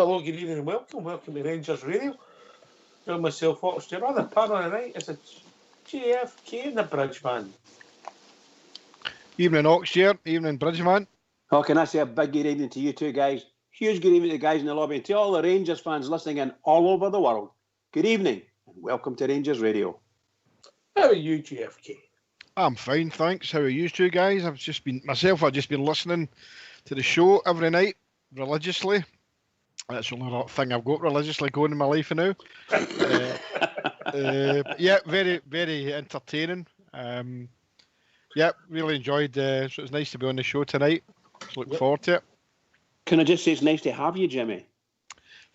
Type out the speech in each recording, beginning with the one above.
hello, good evening and welcome. Welcome to Rangers Radio. Join myself, Oxford. Rather panel tonight is a JFK in the Bridgeman. Evening, Oxford. Evening, Bridgeman. Oh, can I say a big good evening to you two guys? Huge good evening to the guys in the lobby and to all the Rangers fans listening in all over the world. Good evening and welcome to Rangers Radio. How are you, JFK? I'm fine, thanks. How are you two guys? I've just been listening to the show every night religiously. That's the only thing I've got religiously going in my life now. Yeah, very, very entertaining. Yeah, really enjoyed. So it's nice to be on the show tonight. So look forward to it. Can I just say it's nice to have you, Jimmy?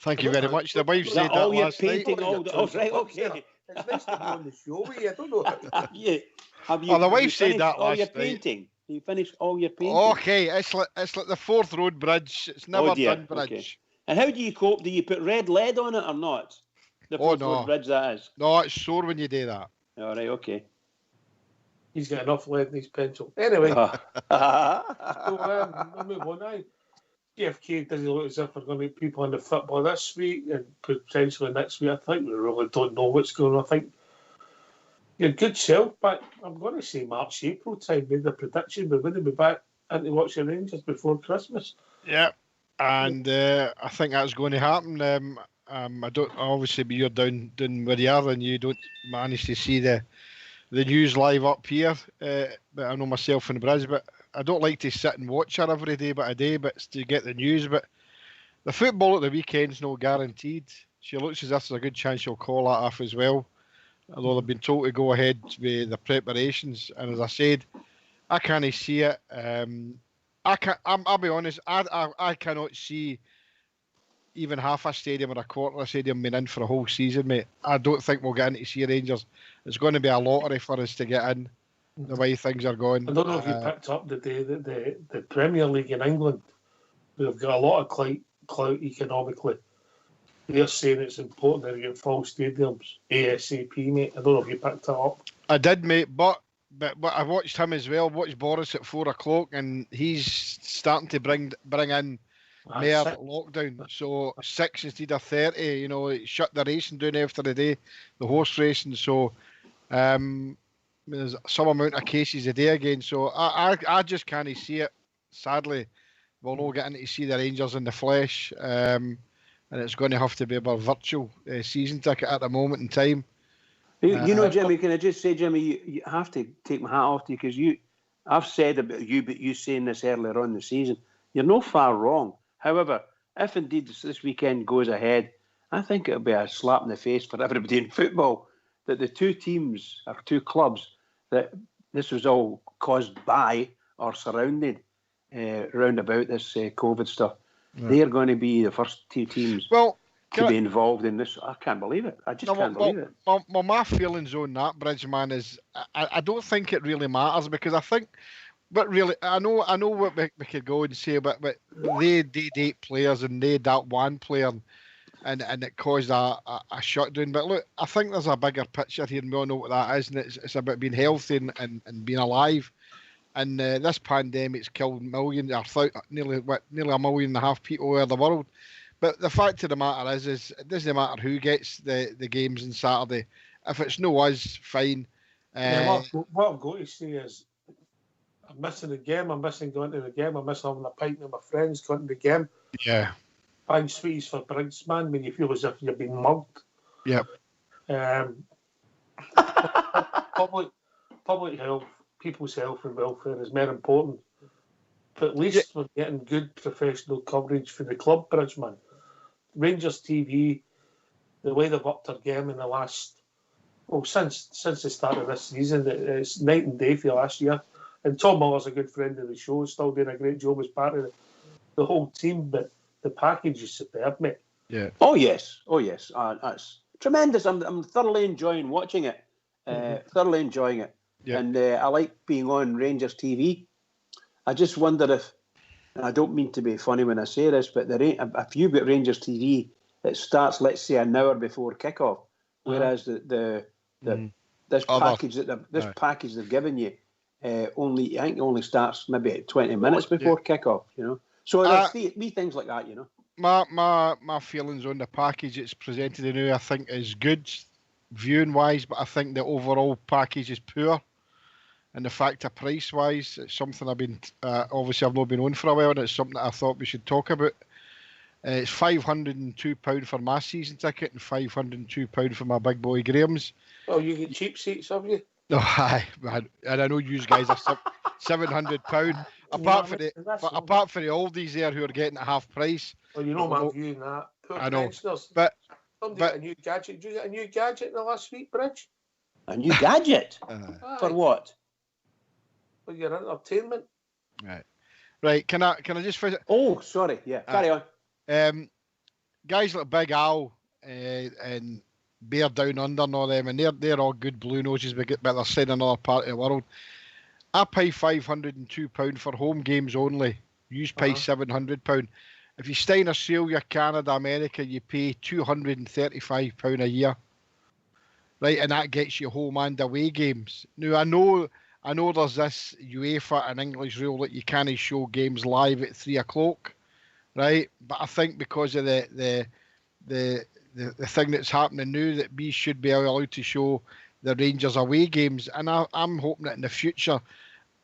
Thank you very much. The wife said that all your last painting, night. all right, okay. It's nice to be on the show with you. I don't know. Have you? Oh, the wife said that all last your night. painting. You finished all your painting. Okay, it's like the Forth Road Bridge. It's never done bridge. Okay. And how do you cope? Do you put red lead on it or not? The Forth Road Bridge, that is. No, it's sore when you do that. All right, okay. He's got enough lead in his pencil. Anyway, so I'll move on now. JFK doesn't look as if we're going to get people in the football this week and potentially next week. I think we really don't know what's going on. I think you're good self, but I'm going to say March, April time. Made the prediction we're going to be back into watching Rangers before Christmas. Yeah, and I think that's going to happen. I don't obviously you're down where you are and you don't manage to see the news live up here. But I know myself in the bridge, but I don't like to sit and watch her every day but a day, but to get the news. But the football at the weekend's no guaranteed. She looks as if there's a good chance she'll call that off as well. Although they've been told to go ahead with the preparations, and as I said, I can't see it. I'll be honest, I cannot see even half a stadium or a quarter of a stadium being in for a whole season, mate. I don't think we'll get in to see Rangers. It's going to be a lottery for us to get in, the way things are going. I don't know if you picked up the day that the Premier League in England, we've got a lot of clout economically. They're saying it's important that we get full stadiums ASAP, mate. I don't know if you picked that up. I did, mate, but I watched him as well. Watched Boris at 4 o'clock, and he's starting to bring in more lockdown. So 6 instead of 30. You know, shut the racing down after the day, the horse racing. So there's some amount of cases a day again. So I just can't see it. Sadly, we're not getting to see the Rangers in the flesh. And it's going to have to be a virtual season ticket at the moment in time. You know, Jimmy, can I just say, Jimmy, you have to take my hat off to you because I've said about you, but you saying this earlier on in the season, you're no far wrong. However, if indeed this weekend goes ahead, I think it'll be a slap in the face for everybody in football that the two teams or two clubs that this was all caused by or surrounded round about this COVID stuff. Yeah. They're going to be the first two teams to be involved in this. I can't believe it. I just can't believe it. Well, my feelings on that, Bridgeman, is I don't think it really matters because I think, but really, I know what we could go and say, but they did 8 players and they that one player, and it caused a shutdown. But look, I think there's a bigger picture here, and we all know what that is, and it's about being healthy and being alive. And this pandemic's killed nearly 1.5 million people over the world. But the fact of the matter is it doesn't matter who gets the games on Saturday. If it's no us, fine. What I'm going to say is I'm missing the game. I'm missing going to the game. I'm missing having a pint with my friends, going to the game. Yeah. Buying sweeties for drinks, man, when you feel as if you're being mugged. Yep. Public health. People's health and welfare is more important. But at least we're getting good professional coverage for the club, Bridgeman. Rangers TV, the way they've upped their game in the last, since the start of this season, it's night and day for last year. And Tom Muller's a good friend of the show, still doing a great job as part of the whole team, but the package is superb, mate. Yeah. Oh, yes. That's tremendous. I'm thoroughly enjoying watching it. Thoroughly enjoying it. Yeah. And I like being on Rangers TV. I just wonder if, and I don't mean to be funny when I say this, but if you've got Rangers TV, it starts, let's say, an hour before kickoff, whereas this package they've given you only starts maybe 20 minutes before kickoff. You know, so there's wee things like that. You know. my feelings on the package it's presented now, I think is good viewing wise, but I think the overall package is poor. And the fact of price wise, it's something I've been obviously I've not been on for a while, and it's something that I thought we should talk about. It's £502 for my season ticket and £502 for my big boy Graham's. Oh, you get cheap seats, have you? No, aye, man. And I know you guys are £700. Apart from the oldies there who are getting at half price. Well, you know my view on that. Poor I know. pensioners. But somebody got a new gadget. Did you get a new gadget in the last week, Bridge? A new gadget? For what? For your entertainment. Right. Can I just finish? Oh, sorry. Yeah. Carry on. Guys like Big Al and Bear Down Under and all them, and they're all good blue noses, but they're saying another part of the world. I pay £502 for home games only. You pay £700. If you stay in Australia, Canada, America, you pay £235 a year. Right, and that gets you home and away games. Now I know there's this UEFA and English rule that you can't show games live at 3:00, right? But I think because of the thing that's happening now, that we should be allowed to show the Rangers away games, and I'm hoping that in the future,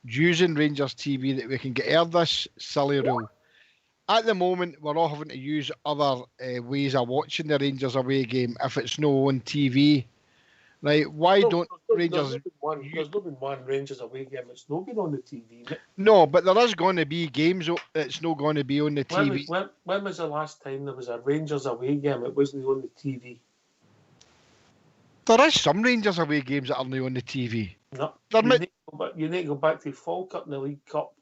using Rangers TV, that we can get out of this silly rule. At the moment, we're all having to use other ways of watching the Rangers away game if it's no on TV. Right? Why don't Rangers? There's not been one Rangers away game. It's not been on the TV. No, but there is going to be games. It's not going to be on the TV. When was the last time there was a Rangers away game? It wasn't on the TV. There is some Rangers away games that are not on the TV. No, you need to go back to Falkirk in the League Cup.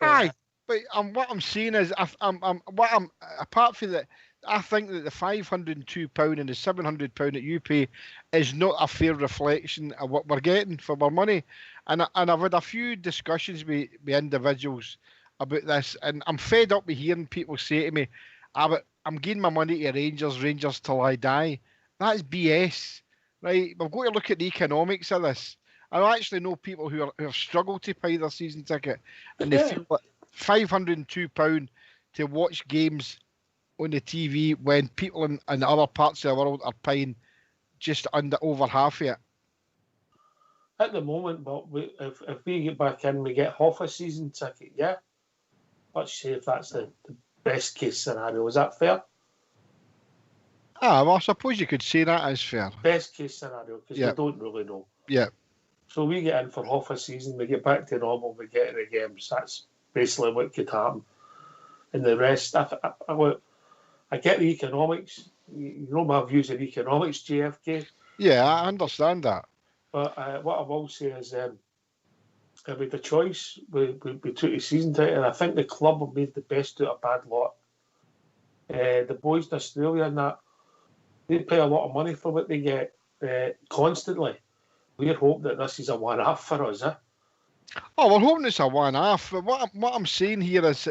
Aye, but what I'm saying is, apart from that, I think that the £502 and the £700 that you pay is not a fair reflection of what we're getting for our money. And I've had a few discussions with individuals about this, and I'm fed up with hearing people say to me, I'm giving my money to Rangers till I die. That's BS, right? We've got to look at the economics of this. I actually know people who have struggled to pay their season ticket, and they feel like £502 to watch games on the TV when people in other parts of the world are paying just over half of it. At the moment, but if we get back in, we get half a season ticket, yeah? Let's say if that's the best case scenario. Is that fair? Well, I suppose you could say that is fair. Best case scenario, because we don't really know. Yeah. So we get in for half a season, we get back to normal, we get in the games. That's basically what could happen. And the rest, I get the economics. You know my views on economics, JFK. Yeah, I understand that. But what I will say is, with the choice, we took a season ticket, and I think the club have made the best out of a bad lot. The boys in Australia and that, they pay a lot of money for what they get constantly. We're hoping that this is a one-off for us, eh? Oh, we're hoping it's a one-off. What I'm saying here is,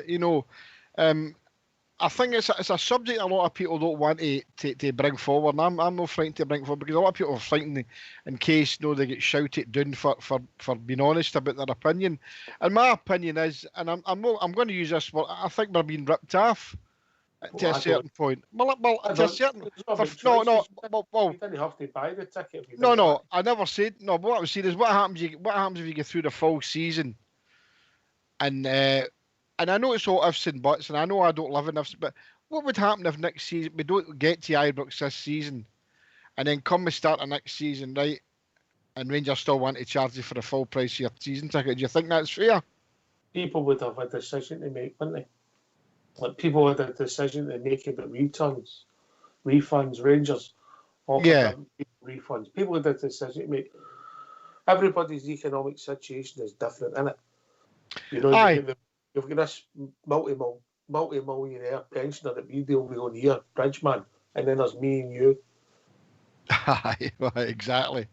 I think it's a subject a lot of people don't want to bring forward. And I'm not frightened to bring forward because a lot of people are frightened in case they get shouted down for being honest about their opinion. And my opinion is, and I'm going to use this word, I think we're being ripped off to a certain point. Well, to a certain. You didn't have to buy the ticket. No, I never said. No, but what I was saying is, what happens if you get through the full season, and I know it's all ifs and buts, and I know I don't live in ifs, but what would happen if next season we don't get to Ibrox this season, and then come the start of next season, right? And Rangers still want to charge you for the full price of your season ticket. Do you think that's fair? People would have a decision to make, wouldn't they? Like people had a decision to make about refunds, Rangers offer refunds. People had a decision to make. Everybody's economic situation is different, isn't it? You know, you've got this multi-millionaire pensioner that we deal with on here, Bridgeman, and then there's me and you. Exactly.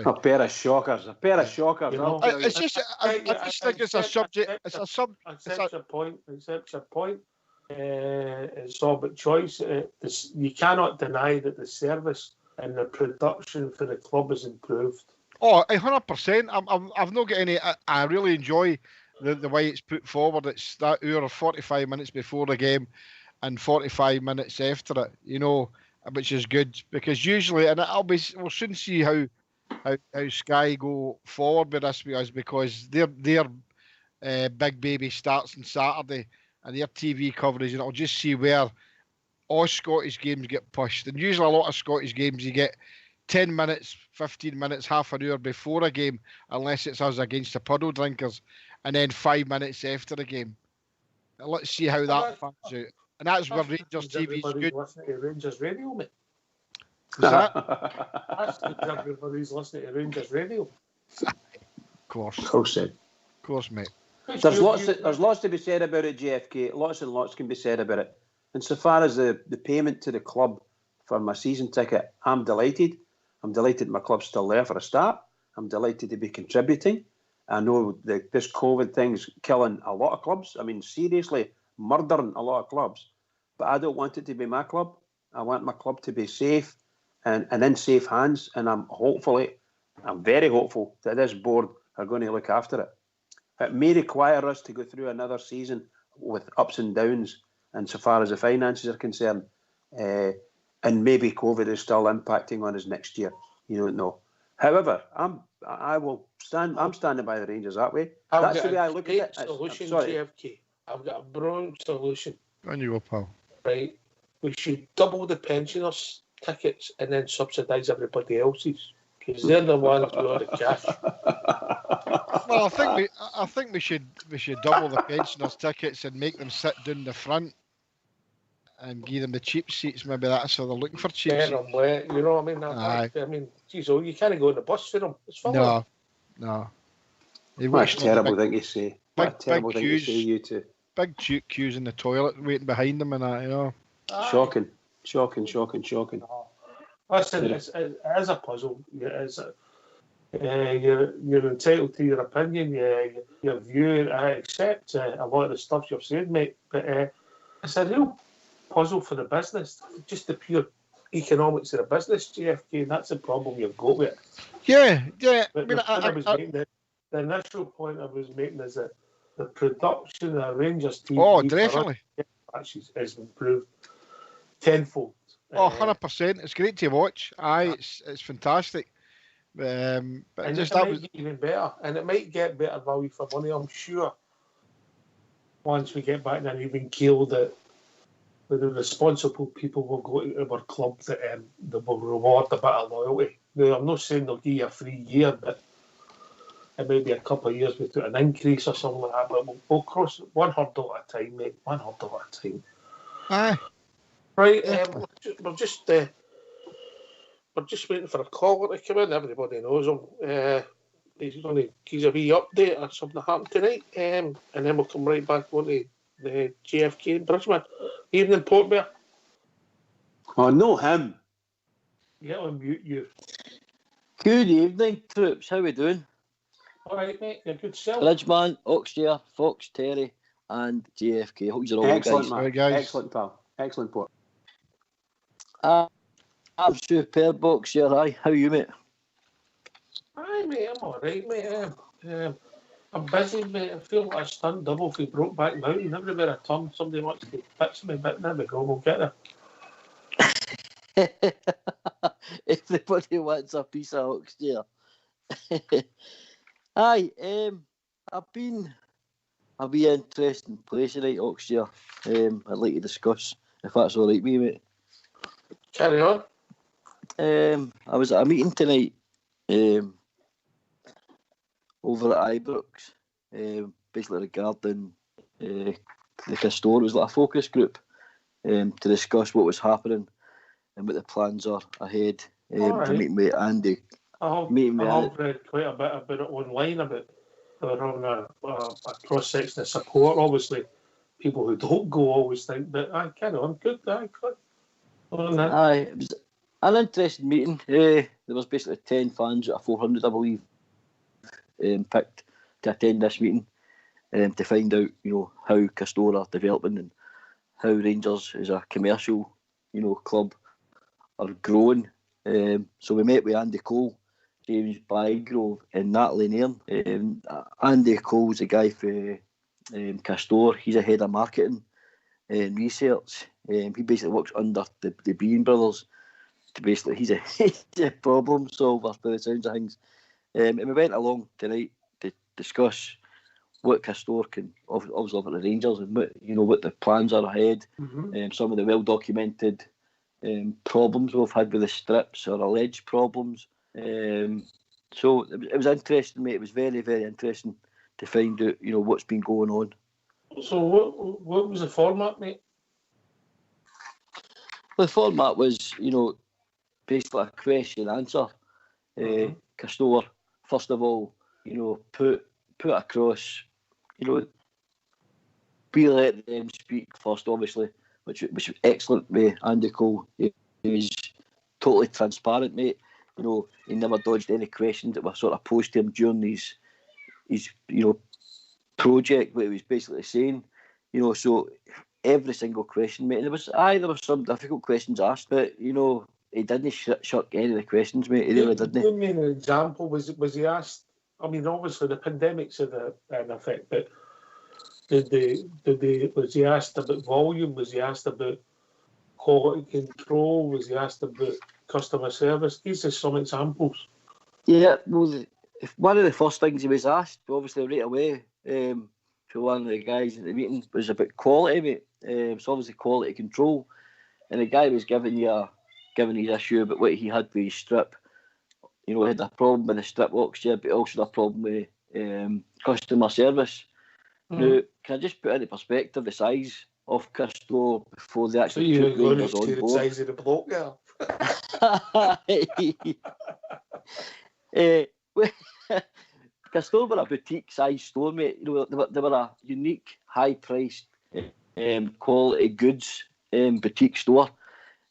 A pair of shockers. You know, it's just, I just think it's a subject. Accept your point. It's all about choice. You cannot deny that the service and the production for the club has improved. Oh, 100%. I've not got any. I really enjoy the way it's put forward. It's that hour or 45 minutes before the game and 45 minutes after it, you know, which is good because usually, and we'll soon see how Sky go forward with this because their big baby starts on Saturday and their TV coverage, and I'll just see where all Scottish games get pushed. And usually a lot of Scottish games you get 10 minutes, 15 minutes, half an hour before a game, unless it's us against the puddle drinkers, and then 5 minutes after the game. Now, let's see how that pans out. And that's where Rangers TV is good. Listening to Rangers Radio, mate. Is that? That's everybody's listening to Rangers Radio. Of course. Of course, mate. There's lots to be said about it, JFK. Lots and lots can be said about it. And so far as the payment to the club for my season ticket, I'm delighted. I'm delighted my club's still there for a start. I'm delighted to be contributing. I know that this COVID thing's killing a lot of clubs. I mean, seriously, murdering a lot of clubs. But I don't want it to be my club. I want my club to be safe and in safe hands. And I'm very hopeful that this board are going to look after it. It may require us to go through another season with ups and downs, and so far as the finances are concerned, and maybe COVID is still impacting on us next year. You don't know. However, I'm standing by the Rangers that way. That's the way I look at it. Solution, JFK. I've got a brilliant solution. On you go, pal. Right. We should double the pensioners' tickets and then subsidise everybody else's, because they're the ones with all the cash. Well, I think we should double the pensioners' tickets and make them sit down the front and give them the cheap seats. Maybe that's how they're looking for cheap seats. You know what I mean? I mean, geez, you can't go on the bus for them. It's fun. No. That's a terrible thing to say. Big queues, you two. Big queues in the toilet waiting behind them and that, you know. Shocking. Listen, it is a puzzle. You're entitled to your opinion, your view. I accept a lot of the stuff you've said, mate, but it's a real puzzle for the business. Just the pure economics of the business, JFK, and that's the problem you've got with it. Yeah. But the initial point I was making is that the production of Rangers TV... Oh, definitely. ...has improved tenfold. 100%. It's great to watch. It's fantastic. But and it might get even better, and it might get better value for money, I'm sure, once we get back in an even keel that the responsible people will go to our club that will reward a bit of loyalty. Now, I'm not saying they'll give you a free year, but it may be a couple of years without an increase or something like that, but we'll cross one hurdle at a time, mate. One hurdle at a time. Aye. Right, we're just waiting for a caller to come in. Everybody knows him. He's going to give a wee update on something that happened tonight, and then we'll come right back on to the JFK and Bridgeman. Evening, Portbear. Oh, no, him. Yeah, I'll mute you. Good evening, troops. How we doing? All right, mate. You're good self. Bridgeman, Oxdear, Fox, Terry, and JFK. Hope you're all excellent, guys. Man. Guys. Excellent, pal. Excellent, Port. I'm superb, Oxdear. Aye, how are you, mate? Aye, mate. I'm all right, mate. I'm busy, mate. I feel like a stunt double for Brokeback Mountain. Everywhere I turn, somebody wants to pitch me, but there we go. We'll get there. Everybody wants a piece of Oxdear. Aye, I've been a wee interesting place tonight, Oxdear. I'd like to discuss, if that's all right with you, mate. Carry on. I was at a meeting tonight over at Ibrox, basically regarding the Castore. It was like a focus group to discuss what was happening and what the plans are ahead to meet with Andy. I've read quite a bit about it online, about they're having a cross-section of support. Obviously, people who don't go always think, but I carry on. Good, good. Aye, it was an interesting meeting. There was basically 10 fans out of 400, I believe, picked to attend this meeting to find out, how Castore are developing and how Rangers as a commercial, club are growing. So we met with Andy Cole James Bygrove and Natalie Nairn. Andy Cole's a guy for Castore. He's a head of marketing and research. He basically works under the Bean brothers. Basically, he's a problem solver by the sounds of things. And we went along tonight to discuss what Castore can obviously offer the Rangers and what the plans are ahead. Some of the well documented problems we've had with the strips or alleged problems. So it was interesting, mate. It was very, very interesting to find out, what's been going on. So what was the format, mate? Well, the format was, basically a question and answer. Castore, first of all, put across, we let them speak first, obviously, which was excellent with Andy Cole. He was totally transparent, mate. He never dodged any questions that were sort of posed to him during his project, what he was basically saying. So every single question, mate. And there was some difficult questions asked, but he didn't shirk any of the questions, mate. He really didn't. Give me an example. Was he asked? I mean, obviously the pandemic's had an effect, but was he asked about volume? Was he asked about quality control? Was he asked about customer service? These are some examples. Yeah, well, one of the first things he was asked, obviously right away, to one of the guys at the meeting, was about quality, mate. So obviously quality control, and the guy was giving his issue about what he had with his strip. He had a problem with the strip locks, yeah, but also a problem with customer service. Now, can I just put into perspective the size of Castore before they actually took Rangers on board? The size of the bloke there. Castore were a boutique size store, mate. They were a unique, high priced, quality goods boutique store,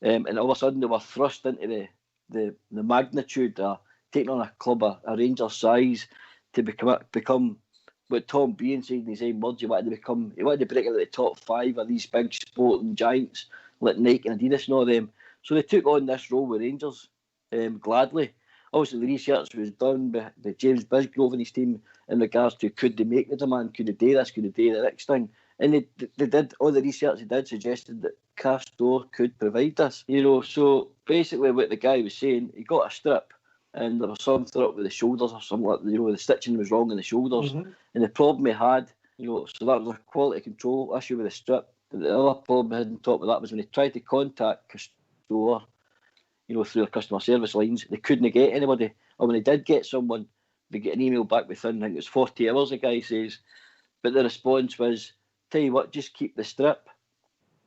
and all of a sudden they were thrust into the magnitude of taking on a club a Rangers size to become what Tom Bean said in his own words. He wanted to break into the top 5 of these big sporting giants like Nike and Adidas and all them. So they took on this role with Rangers gladly. Obviously, the research was done by James Bisgrove and his team in regards to could they make the demand, could they do this, could they do the next thing. And they did, all the research they did suggested that Castore could provide this. So basically what the guy was saying, he got a strip and there was something up with the shoulders or something like that, the stitching was wrong in the shoulders. And the problem he had, so that was a quality control issue with the strip. The other problem he had on top of that was when he tried to contact Castore, through their customer service lines, they couldn't get anybody. Or when they did get someone, they get an email back within, I think it was 40 hours, the guy says. But the response was, tell you what, just keep the strip,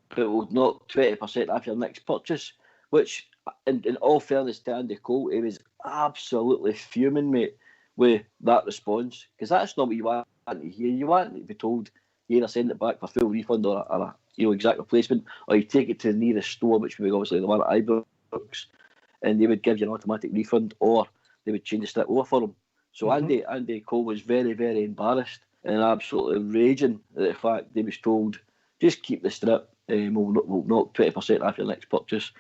but we'll knock 20% off your next purchase. Which, in all fairness to Andy Cole, he was absolutely fuming, mate, with that response. Because that's not what you want to hear. You want to be told you either send it back for full refund or a exact replacement, or you take it to the nearest store, which would be obviously the one at Ibrox, and they would give you an automatic refund, or they would change the strip over for them. So Andy Cole was very, very embarrassed and absolutely raging at the fact they was told, just keep the strip, we'll knock 20% off your next purchase.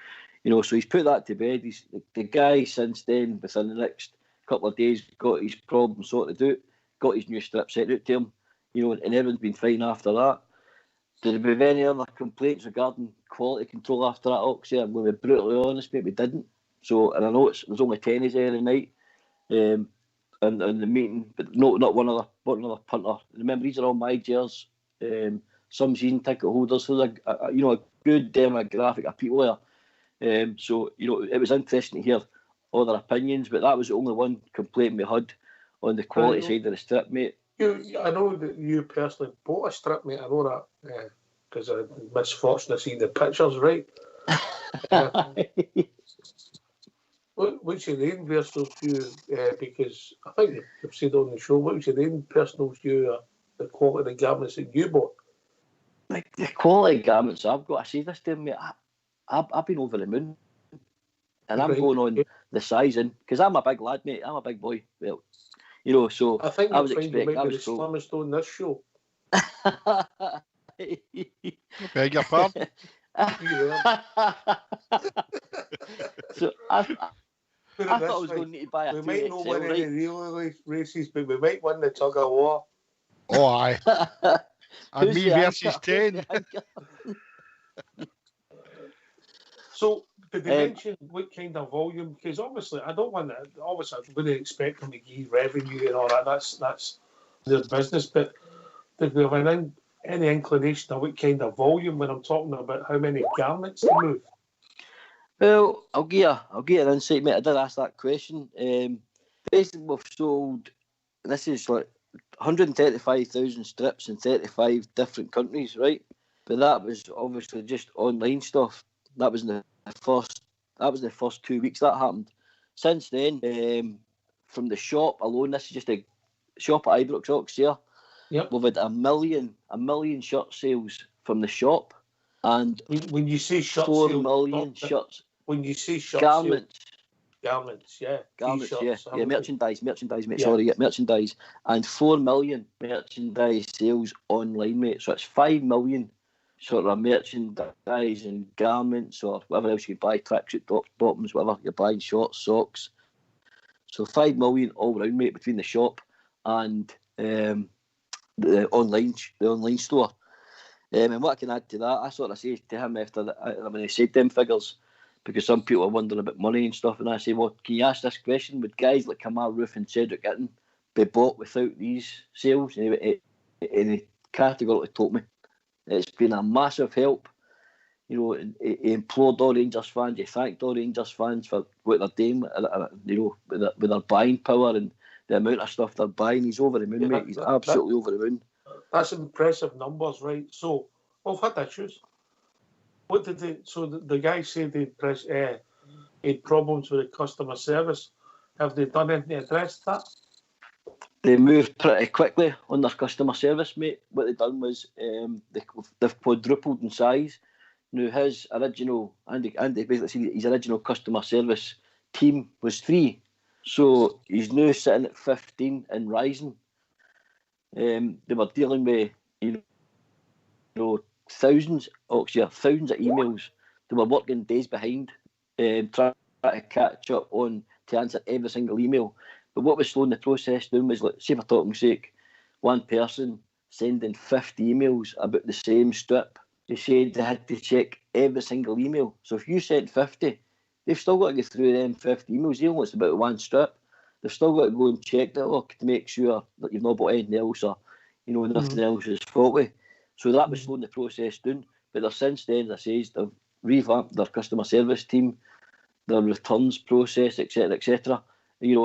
So he's put that to bed. The guy since then, within the next couple of days, got his problem sorted out, got his new strip sent out to him, and everyone's been fine after that. Did there be any other complaints regarding quality control after that, Oxy? I'm going to be brutally honest, mate, we didn't. So, and I know there's only tennies there the night, in the meeting, but not one other punter. Remember, these are all my jers, some season ticket holders, so there's a good demographic of people there. So, it was interesting to hear all their opinions, but that was the only one complaint we had on the quality side of the strip, mate. I know that you personally bought a strip, mate. I know that because I had the misfortune of seeing the pictures, right? What's your own personal view? Because I think you've said on the show, what was your own personal view of the quality of the garments that you bought? Like the quality garments I've got, I say this to him, mate, I've been over the moon. And I'm going on the sizing, because I'm a big lad, mate. I'm a big boy. Well, so I think I was expecting. I was the slimmest on this show. Beg your pardon. So put I it thought I this was way. going to need to buy a We 2XL, might not win right? any relay races, but we might win the tug of war. Oh, aye. And Who's me the versus anchor? Who's 10. the anchor? So, did they mention what kind of volume? Because obviously, I don't want to. Obviously, I wouldn't expect them to give revenue and all that. That's their business. But did we have any inclination of what kind of volume when I'm talking about how many garments they move? Well, I'll give you an insight, mate. I did ask that question. Basically, we've sold. This is like 135,000 strips in 35 different countries, right? But that was obviously just online stuff. That was in the first. That was in the first 2 weeks that happened. Since then, from the shop alone, this is just a shop at Ibrox Ox here. Yep. We've had a million shirt sales from the shop, and When you say shirt 4 sales, million shirts. when you say shirt Garments. sales, Garments, T-shirts, yeah, merchandise, mate. Yeah. Sorry, merchandise, and 4 million merchandise sales online, mate. So it's 5 million sort of merchandise and garments or whatever else you buy, tracksuit tops, bottoms, whatever you're buying, shorts, socks. So 5 million all round, mate, between the shop and the online store. And what I can add to that, I sort of say to him after when he said them figures, because some people are wondering about money and stuff, and I say, well, can you ask this question? Would guys like Kamal Roof and Cedric Itten be bought without these sales? And he categorically told me it's been a massive help. You know, he implored all Rangers fans, he thanked all Rangers fans for what they're doing, you know, with their buying power and the amount of stuff they're buying. He's over the moon, mate. He's absolutely over the moon. That's impressive numbers, right? So, we've had issues. What did they? So the guy said they had problems with the customer service. Have they done anything to address that? They moved pretty quickly on their customer service, mate. What they done was they've quadrupled in size. Now his original Andy basically said his original customer service team was 3, so he's now sitting at 15 and rising. They were dealing with you know thousands of emails. They were working days behind, trying to catch up on to answer every single email. But what was slowing the process down was, like, say for talking sake, one person sending 50 emails about the same strip. They said they had to check every single email. So if you sent 50, they've still got to go through them 50 emails. They only it's about one strip. They've still got to go and check that look to make sure that you've not bought anything else or nothing else is faulty. So that was slowing the process down. But since then, as I say, they've revamped their customer service team, their returns process, etc., etc. And they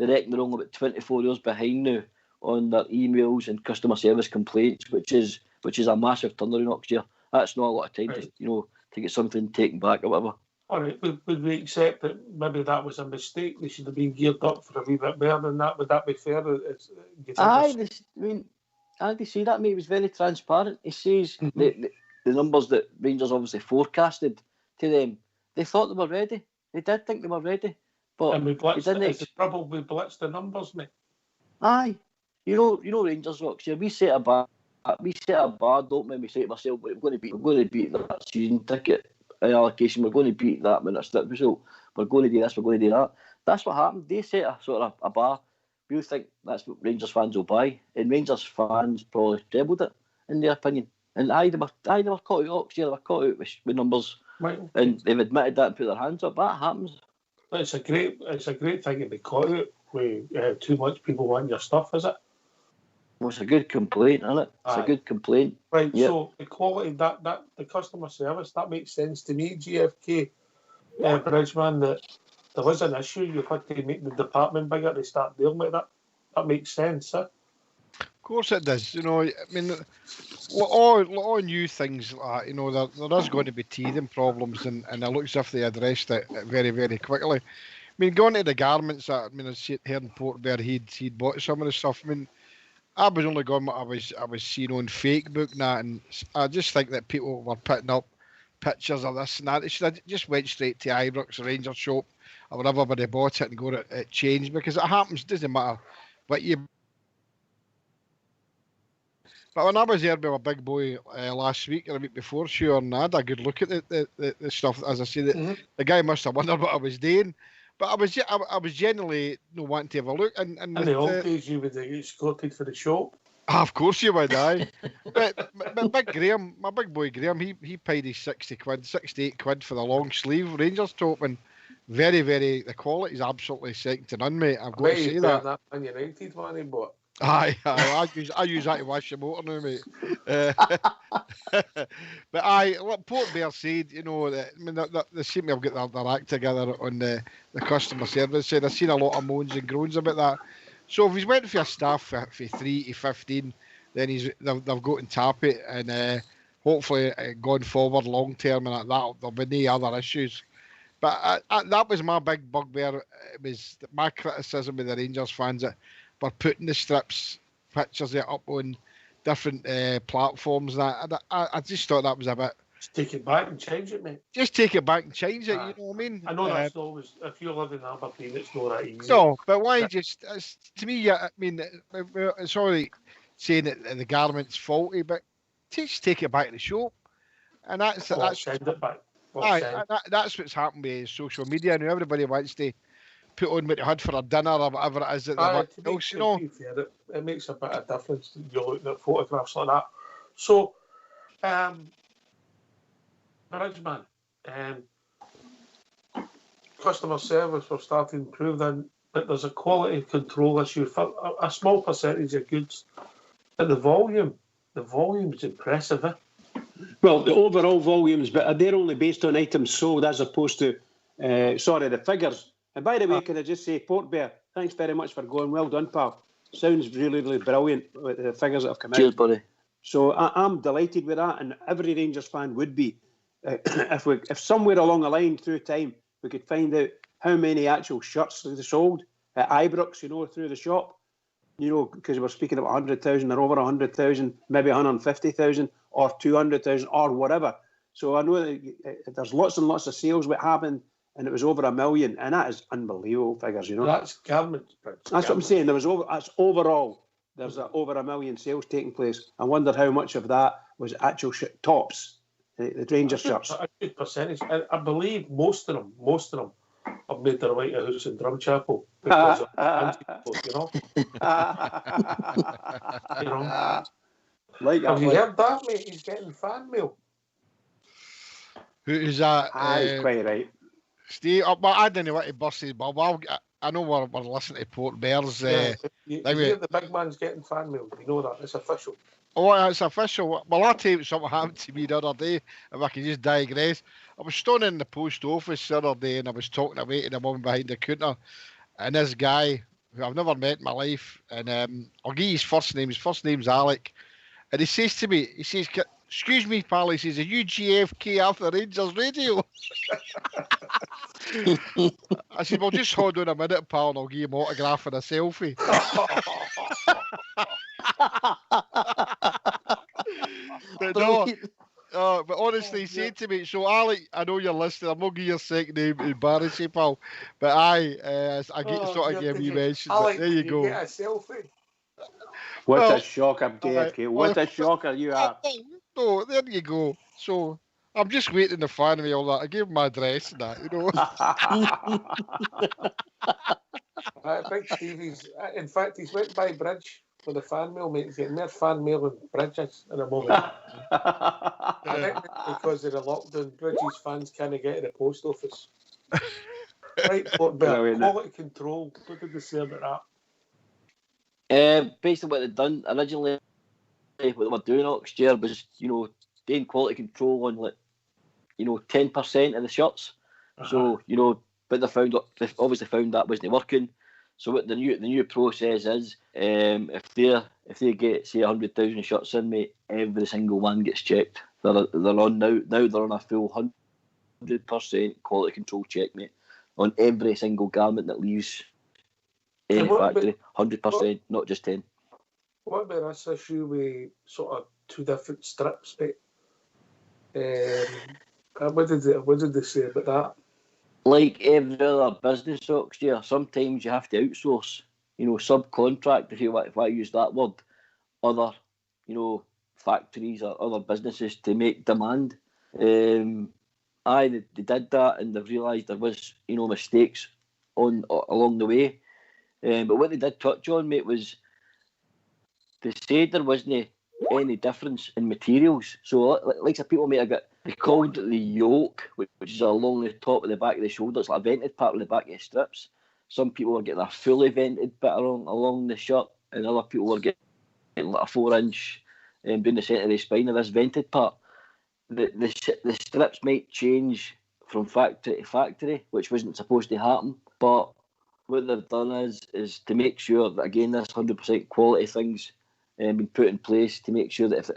reckon they're only about 24 hours behind now on their emails and customer service complaints, which is a massive turnaround next year. That's not a lot of time to get something taken back or whatever. All right, would we accept that maybe that was a mistake? They should have been geared up for a wee bit more than that. Would that be fair? Andy said that, mate. He was very transparent. He says the numbers that Rangers obviously forecasted to them, they thought they were ready. They did think they were ready. But and we blitzed it's the trouble, we blitzed the numbers, mate. Aye. You know Rangers Rocks here. We set a bar, don't we? We say to ourselves, we're going to beat that season ticket allocation. We're going to beat that when it's strip result. We're going to do this. We're going to do that. That's what happened. They set a sort of a bar. We think that's what Rangers fans will buy, and Rangers fans probably trebled it in their opinion. And they were caught out. They were caught out with numbers, right. And they've admitted that and put their hands up. That happens. It's a great thing to be caught out with too much people wanting your stuff, is it? Well, it's a good complaint, isn't it? It's a good complaint. Right, yep. So the quality, that the customer service, that makes sense to me, GFK, Bridgeman, that there was an issue, you've had to make the department bigger to start dealing with that. That makes sense, huh? Of course it does. I mean, all new things like that, there is going to be teething problems, and it looks as if they addressed it very, very quickly. I mean, going to the garments, I heard in Port where he'd bought some of the stuff. I mean, I was only going what I was seeing on Facebook now, and I just think that people were putting up pictures of this and that. They should have just went straight to Ibrox Rangers shop or wherever they bought it and go to change, because it happens. Doesn't matter what you But when I was there with my big boy last week or a week before, sure, and I had a good look at the stuff. As I say, the guy must have wondered what I was doing. But I was generally wanting to have a look. And in the old days, you would get escorted for the shop. Of course you would, aye. But my big boy Graham, he paid his 68 quid for the long sleeve Rangers top, and very, very, the quality is absolutely second to none, mate. I've got to say that. Man United one he bought. Aye, I use that to wash the motor now, mate. But what Port Bear said, they seem to have got their act together on the customer service side. I've seen a lot of moans and groans about that. So if he's went for a staff for 3 to 15, then they've got to tap it, and hopefully going forward long term and that there'll be no other issues. But that was my big bugbear. It was my criticism of the Rangers fans that were putting the strips pictures up on different platforms. And I just thought that was a bit. Just take it back and change it, mate. Just take it back and change it. You know what I mean? I know that's not always. If you live in Aberdeen, it's not that easy. No, but why just? To me, I mean, it's all right saying that the garment's faulty, but just take it back to the shop, and that's send it back. That's what's happened with social media now. Everybody wants to put on what they had for a dinner or whatever it is that they've else, fair, it makes a bit of difference. You're looking at photographs like that. So, Bridgeman, customer service we're starting to improve then, but there's a quality control issue for a small percentage of goods. But the volume's impressive, eh? Well, the overall volumes, but they're only based on items sold as opposed to, the figures. And by the way, can I just say, Port Bear, thanks very much for going. Well done, pal. Sounds really, really brilliant with the figures that have come out. Cheers, buddy. So I'm delighted with that, and every Rangers fan would be. If somewhere along the line through time we could find out how many actual shirts they sold at Ibrox, through the shop, because we're speaking about 100,000 or over 100,000, maybe 150,000 or 200,000 or whatever. So I know that there's lots and lots of sales what happened, and it was over 1 million, and that is unbelievable figures, That's government. That's what I'm saying. That's overall. There's over 1 million sales taking place. I wondered how much of that was actual tops, the Rangers shirts. A good percentage. I believe most of them have made their way to House and Drum Chapel because of Have you heard that, mate? He's getting fan mail. Who's that? Aye, quite right. Steve, well, I didn't want to bust his bubble. I know we're listening to Port Bears. You hear the big man's getting fan mail. You know that. It's official. Oh, it's official. Well, I'll tell you something happened to me the other day, if I can just digress. I was standing in the post office the other day, and I was talking away to the woman behind the counter, and this guy, who I've never met in my life, and I'll give you his first name. His first name's Alec. And he says to me, excuse me, pal, he says, are you GFK after Rangers Radio? I said, well, just hold on a minute, pal, and I'll give you an autograph and a selfie. But honestly, he said to me, so Alec, I know you're listening, I'm not giving your second name to embarrass you, pal, but I get sort of give you mention. Alec, there you go. Get a selfie. What a shocker, JFK. What a shocker you are. No, there you go. So I'm just waiting to find me all that. I gave him my address and that, I think Stevie's, in fact, he's went by Bridge for the fan mail, mate. He's getting more fan mail than Bridges in a moment. I think because of the lockdown, Bridges fans can't get to the post office. Right, Port Bear, quality control. What did they say about that? Based on what they'd done originally, what they were doing next year was, doing quality control on 10% of the shirts. So, but they obviously found that wasn't working. So what the new process is, if they get say 100,000 shirts in, mate, every single one gets checked. They're on now they're on a full 100% quality control check, mate, on every single garment that leaves any factory. 100%, not just 10. What about this issue with sort of two different strips, mate? What did they say about that? Like every other business next year, sometimes you have to outsource, subcontract, if you want to use that word, other, factories or other businesses to make demand. They did that, and they've realised there was, mistakes along the way. But what they did touch on, mate, was they said there wasn't any difference in materials. So, like some people may have got, they called it the yoke, which is along the top of the back of the shoulder. It's like a vented part on the back of the strips. Some people were getting a fully vented bit along the shirt, and other people were getting like a 4-inch down the centre of the spine of this vented part. The strips might change from factory to factory, which wasn't supposed to happen. But what they've done is to make sure that, again, this 100% quality thing's been put in place to make sure that if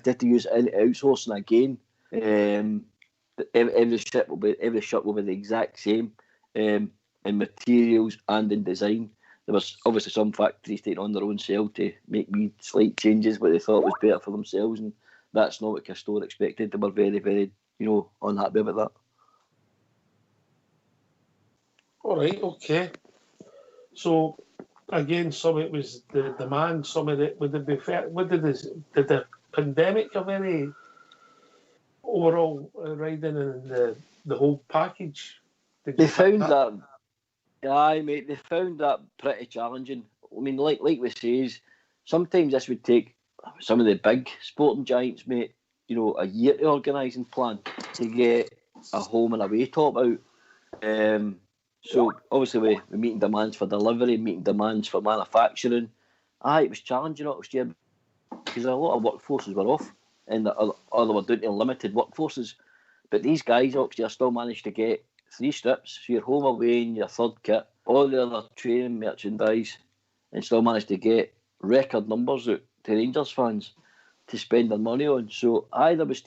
they have to use any outsourcing again, every shirt will be the exact same in materials and in design. There was obviously some factories taking on their own sale to make wee slight changes, but they thought was better for themselves, and that's not what Castore expected. They were very, very, unhappy about that. All right, okay. So, again, some of it was the demand, some of it did the pandemic have any overall riding in the whole package? They found that, aye, mate. They found that pretty challenging. I mean, like we says, sometimes this would take some of the big sporting giants, mate, a year to organise and plan to get a home and away top out. So obviously we're meeting demands for delivery, meeting demands for manufacturing. It was challenging last year because a lot of workforces were off, and they were down to limited workforces. But these guys actually still managed to get 3 strips, so your home away and your third kit, all the other training merchandise, and still managed to get record numbers out to Rangers fans to spend their money on. So there was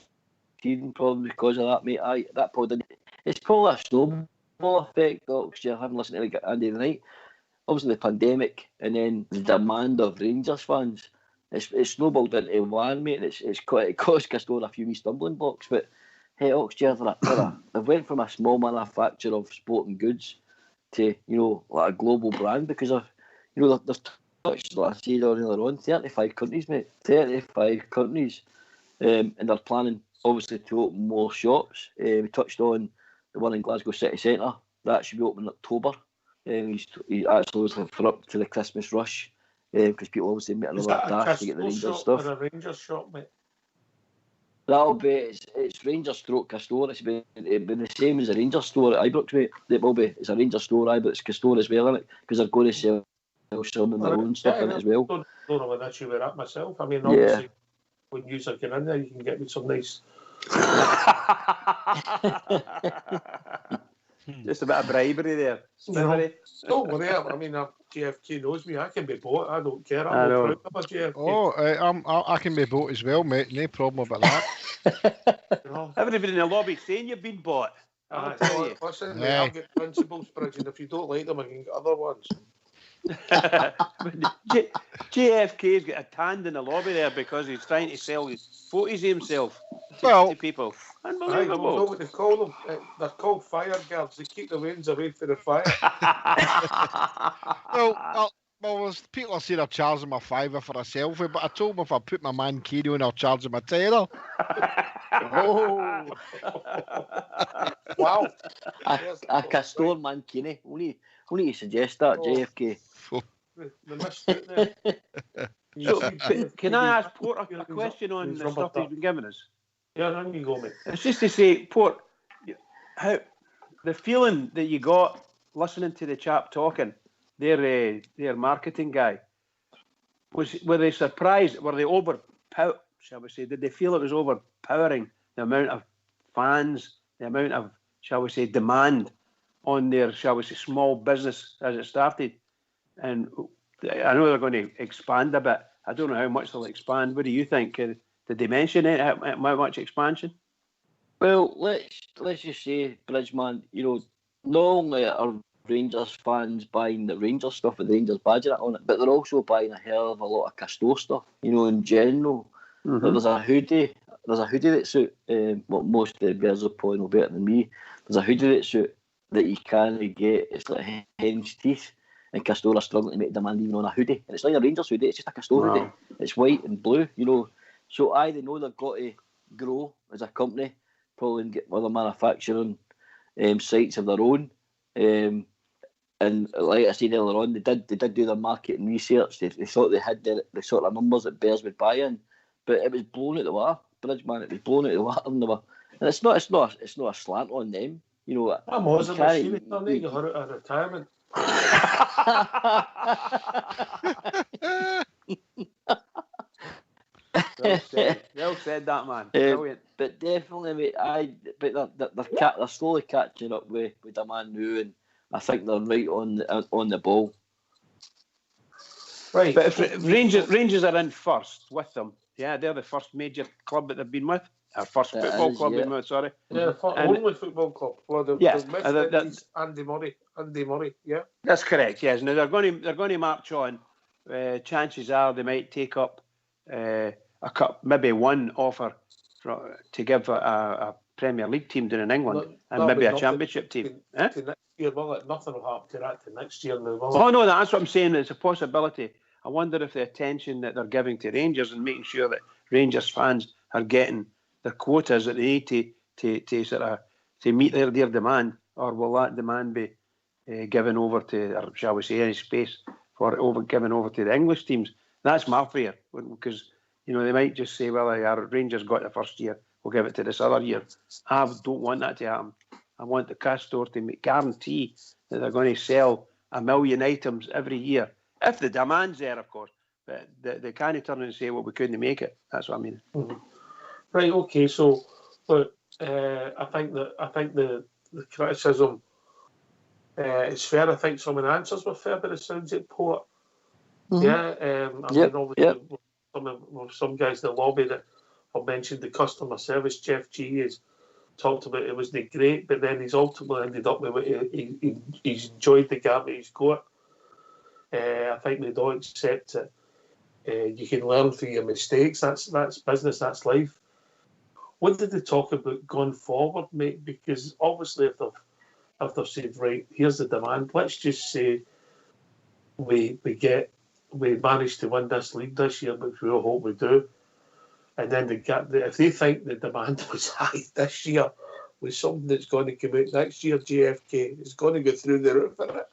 teething problems because of that, mate. That probably didn't. It's probably a snowball effect, because you're having listened to like Andy tonight. Obviously the pandemic and then the demand of Rangers fans. It's snowballed into one, mate. It cost Castore a few wee stumbling blocks, but hey, Oxford, they went from a small manufacturer of sporting goods to like a global brand because of they've touched, like I said earlier on, 35 countries, mate. 35 countries, and they're planning obviously to open more shops. We touched on the one in Glasgow City Centre. That should be open in October. He actually was for up to the Christmas rush because people obviously make another dash to get the Rangers stuff. Or a Rangers shop, mate? That'll be it's Rangers stroke Castore. It'll be the same as a Rangers store at Ibrox, mate. It will be. It's a Rangers store, but it's Castore as well, isn't it? Because they're going to sell some of their own stuff in it as well. Don't have an issue with that myself. I mean, obviously, when you get in there, you can get me some nice. Just a bit of bribery there. Don't worry. I mean, JFK knows me. I can be bought. I don't care. I'm not proud of a JFK. I can be bought as well, mate. No problem about that. Everybody in the lobby saying you've been bought. Listen, mate, I've got principles, Bridge, and if you don't like them, I can get other ones. JFK's got a tan in the lobby there because he's trying to sell his photos of himself to people. Unbelievable. I know what they call them. They're called fire guards. They keep the rains away from the fire. Well, people are saying I'm charging my £5 for a selfie, but I told them if I put my mankini on, I'll charge them a £10. Oh. Wow. A Castore mankini. Only you suggest that, JFK. They missed it there. So, can I ask Port a question on the stuff he's been giving us? Yeah, on you go, mate. It's just to say, Port, how the feeling that you got listening to the chap talking, their marketing guy, were they surprised? Were they overpowered? Shall we say? Did they feel it was overpowering the amount of fans, the amount of, shall we say, demand on their, shall we say, small business as it started? And I know they're going to expand a bit. I don't know how much they'll expand. What do you think? Did they mention it? How much expansion? Well, let's just say, Bridgeman, not only are Rangers fans buying the Rangers stuff with the Rangers badge on it, but they're also buying a hell of a lot of Castore stuff, in general. Mm-hmm. There's a hoodie that suit, most of the guys are probably no better than me. There's a hoodie that suit that you can get. It's like hen's teeth. and Castore are struggling to make demand even on a hoodie. And it's not a Rangers hoodie, it's just a Castore hoodie. It's white and blue, you know. So they know they've got to grow as a company, probably and get other manufacturing sites of their own. And like I said earlier on, they did do their marketing research. They thought they had the sort of numbers that bears would buy in, but it was blown out the water. Bridgeman, it was blown out the water, and it's not a slant on them. You know, I'm always a machine. I need to hurry out of retirement. Well said, that man. Brilliant. But definitely, mate, they're slowly catching up with the man now, and I think they're right on the ball. Right. But if Rangers are in first with them, yeah, they're the first major club that they've been with. Our first football club, been with, sorry. Yeah, only football club. Well, Andy Murray, yeah. That's correct, yes. Now they're going to march on. Chances are they might take up a cup, maybe one offer to give a Premier League team down in England, and maybe a Championship team. To next year, well, nothing will happen to that to next year. Oh no, that's what I'm saying. It's a possibility. I wonder if the attention that they're giving to Rangers and making sure that Rangers fans are getting the quotas that they need to sort of to meet their demand, or will that demand be given over to, or shall we say, any space for given over to the English teams? That's my fear, because they might just say, well, our Rangers got the first year, we'll give it to this other year. I don't want that to happen. I want the Castore to guarantee that they're going to sell 1 million items every year, if the demand's there, of course. But they can't turn and say, well, we couldn't make it. That's what I mean. Mm-hmm. Right. Okay. So, but I think the criticism is fair. I think some of the answers were fair, but it sounds like Port. Mm-hmm. Yeah. Mean, obviously, some guys in the lobby that have mentioned the customer service. Jeff G has talked about it wasn't great, but then he's ultimately ended up with what he's enjoyed the gap that he's got. I think they don't accept it. You can learn from your mistakes. That's business. That's life. What did they talk about going forward, mate? Because obviously, if they've said, right, here's the demand, let's just say we managed to win this league this year, which we all hope we do. And then if they think the demand was high this year with something that's going to come out next year, JFK is going to go through the roof for it.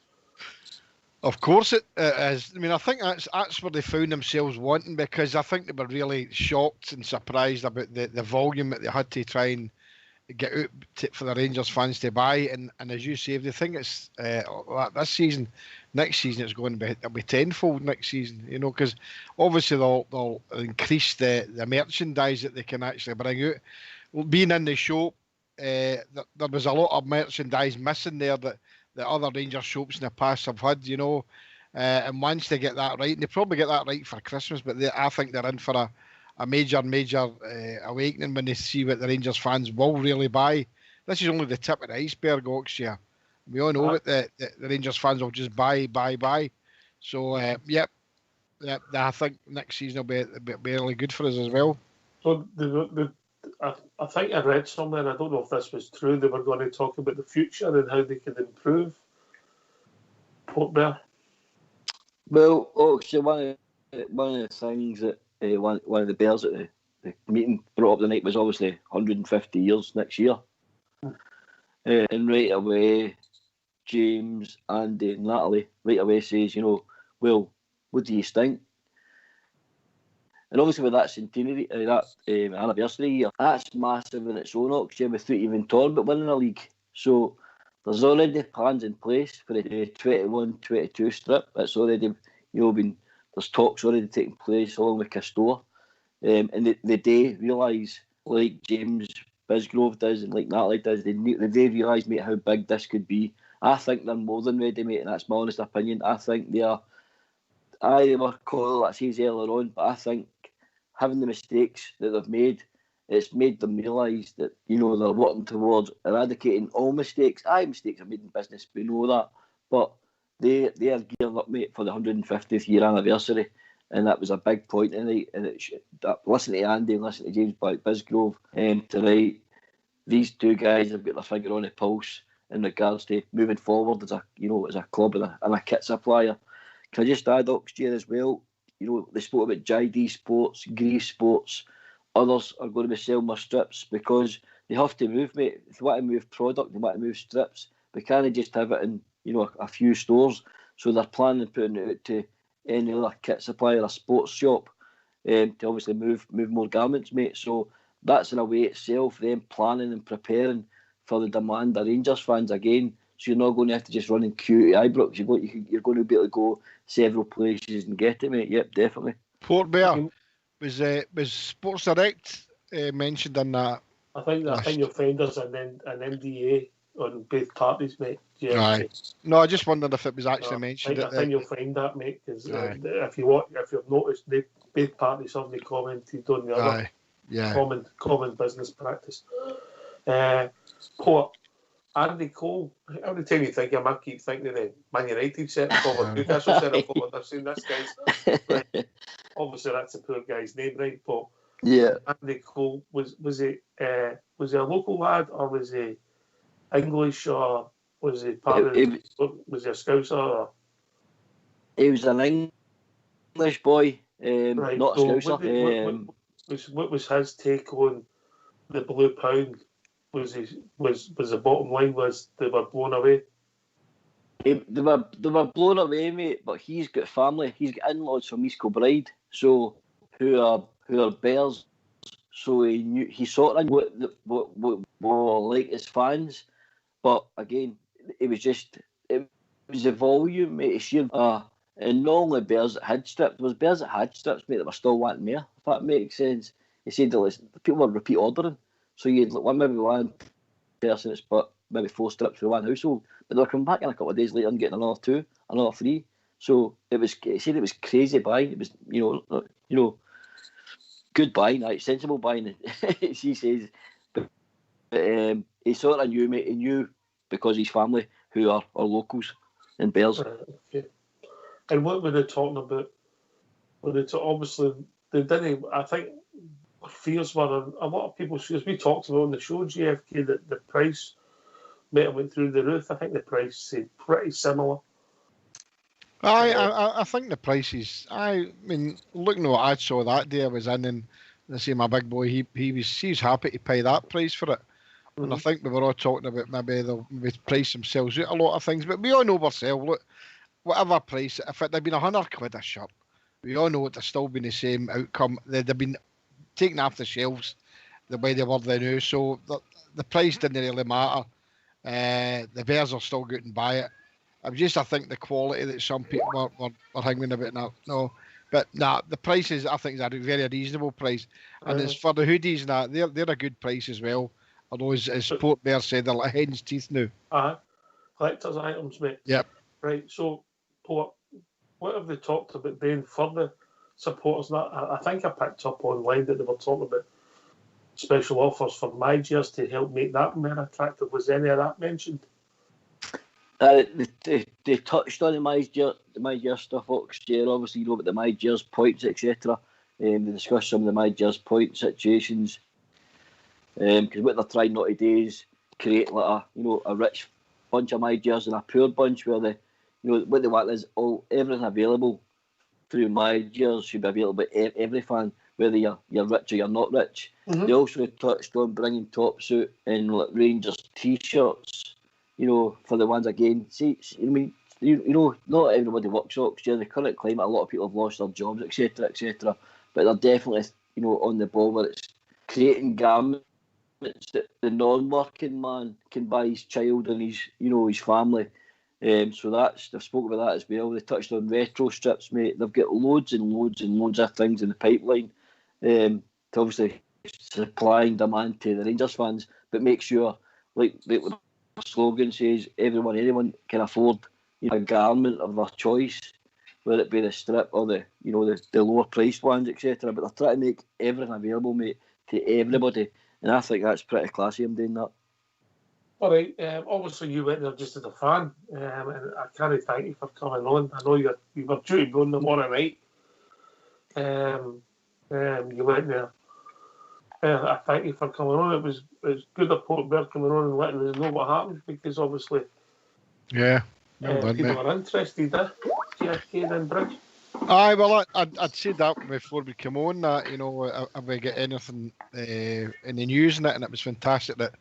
Of course it is. I mean, I think that's where they found themselves wanting, because I think they were really shocked and surprised about the volume that they had to try and get out for the Rangers fans to buy. And as you say, if they think it's this season, next season it'll be tenfold next season. Because obviously they'll increase the merchandise that they can actually bring out. Well, being in the shop, there was a lot of merchandise missing there that the other Rangers shops in the past have had, and once they get that right, and they probably get that right for Christmas, but I think they're in for a major awakening when they see what the Rangers fans will really buy. This is only the tip of the iceberg, Oxshire. We all know that the Rangers fans will just buy. So, I think next season will be really good for us as well. So I think I read somewhere, and I don't know if this was true, they were going to talk about the future and how they could improve Port Vale. Well, so one of the things that one of the Bears at the meeting brought up tonight was obviously 150 years next year. And right away, James, Andy and Natalie right away says, well, what do you think? And obviously with that centenary, anniversary year, that's massive in its own, Oxford, without even talking about winning a league. So there's already plans in place for the 21-22 strip. It's already, there's talks already taking place along with Castore. And they realise, like James Bisgrove does and like Natalie does, they realise, mate, how big this could be. I think they're more than ready, mate, and that's my honest opinion. I think they are. They were called, like I said earlier on, but I think having the mistakes that they've made, it's made them realise that, they're working towards eradicating all mistakes. Mistakes are made in business, we know that. But they are gearing up, mate, for the 150th year anniversary. And that was a big point tonight. And listen to Andy and listen to James Bisgrove tonight. These two guys have got their finger on the pulse. in regards to moving forward as a club and a kit supplier. Can I just add Oxygen as well? They spoke about JD Sports, Grease Sports. Others are going to be selling more strips because they have to move, mate. If they want to move product, they want to move strips. They can't just have it in, a few stores. So they're planning on putting it out to any other kit supplier, a sports shop, to obviously move more garments, mate. So that's in a way itself, them planning and preparing for the demand of Rangers fans again. So you're not going to have to just run in queue to Ibrox. You're going to be able to go several places and get it, mate. Yep, definitely. Port Bear, was Sports Direct mentioned in that? I think you'll find us an NDA on both parties, mate. Yeah. Aye. No, I just wondered if it was actually mentioned. I think you'll find that, mate, because if you've noticed, both parties haven't commented on the other. Yeah. Common business practice. Port, Andy Cole. Every time you think of him, I keep thinking of the Man United centre forward, Newcastle centre forward. I've seen this guy's. Right. Obviously, that's the poor guy's name, right? But yeah, Andy Cole was he a local lad, or was he English, or was he was he a Scouser? Or? He was an English boy, right. Not a Scouser. What was his take on the Blue Pound? Was the bottom line was they were blown away? They were blown away, mate. But he's got family. He's got in-laws from East Kilbride, so who are Bears. So he sort of knew what were like his fans. But again, it was the volume, mate. Sheer, and not only Bears that had strips, there was Bears that had strips, mate, that were still wanting more. If that makes sense. He said that people were repeat ordering. So you'd maybe one person that's bought maybe 4 strips for one household, but they'll come back in a couple of days later and get another 2, another 3. So he said it was crazy buying. It was good buying, right? Sensible buying. He says, but he sort of knew, mate. He knew because his family who are locals in Bears. Okay. And what were they talking about? Obviously they didn't. I think fears were a lot of people's fears. We talked about on the show, GFK, that the price might have went through the roof. I think the price stayed pretty similar. I think the prices. I mean, looking at what I saw that day, I was in, and I see my big boy. He's happy to pay that price for it. Mm-hmm. And I think we were all talking about maybe they'll price themselves out a lot of things, but we all know ourselves. Look, whatever price, if it had been £100 a shirt, we all know it would still been the same outcome. They'd have been taken off the shelves the way they were then. So the price didn't really matter. The Bears are still going to buy it. I think the quality that some people were hanging about now. No, but the prices I think is a very reasonable price. And as for the hoodies, they're a good price as well. Although as Port Bear said, they're like hen's teeth now. Collector's items, mate. Yep. Right. So, Port, what have they talked about doing for the supporters? I think I picked up online that they were talking about special offers for my Gears to help make that more attractive. Was any of that mentioned? They touched on the My Gears stuff, Oxygen. Obviously, about the My Gears points, etc. They discussed some of the My Gears point situations. Because what they're trying not to do is create like a rich bunch of My Gears and a poor bunch where what they want is everything available through My Gears should be available to every fan, whether you're rich or you're not rich. Mm-hmm. They also touched on bringing top suit and like Rangers t-shirts, for the ones again. See, I mean, not everybody works Oxygen. In the current climate, a lot of people have lost their jobs, etc., etc. But they're definitely, on the ball where it's creating garments that the non-working man can buy his child and his family. So they've spoken about that as well. They touched on retro strips, mate. They've got loads and loads and loads of things in the pipeline to obviously supply and demand to the Rangers fans, but make sure, like the slogan says, anyone can afford a garment of their choice, whether it be the strip or the lower priced ones, etc. But they're trying to make everything available, mate, to everybody. And I think that's pretty classy, I'm doing that. All right. Obviously, you went there just as a fan, and I can't thank you for coming on. I know you were due to go on tomorrow night. You went there. I thank you for coming on. It's good that Port Bear coming on and letting us know what happened, because obviously Yeah, well done, people mate. are interested. JFK then Bridge. Aye, well, I'd said that before we come on, that, you know, if we get anything in the news and it was fantastic that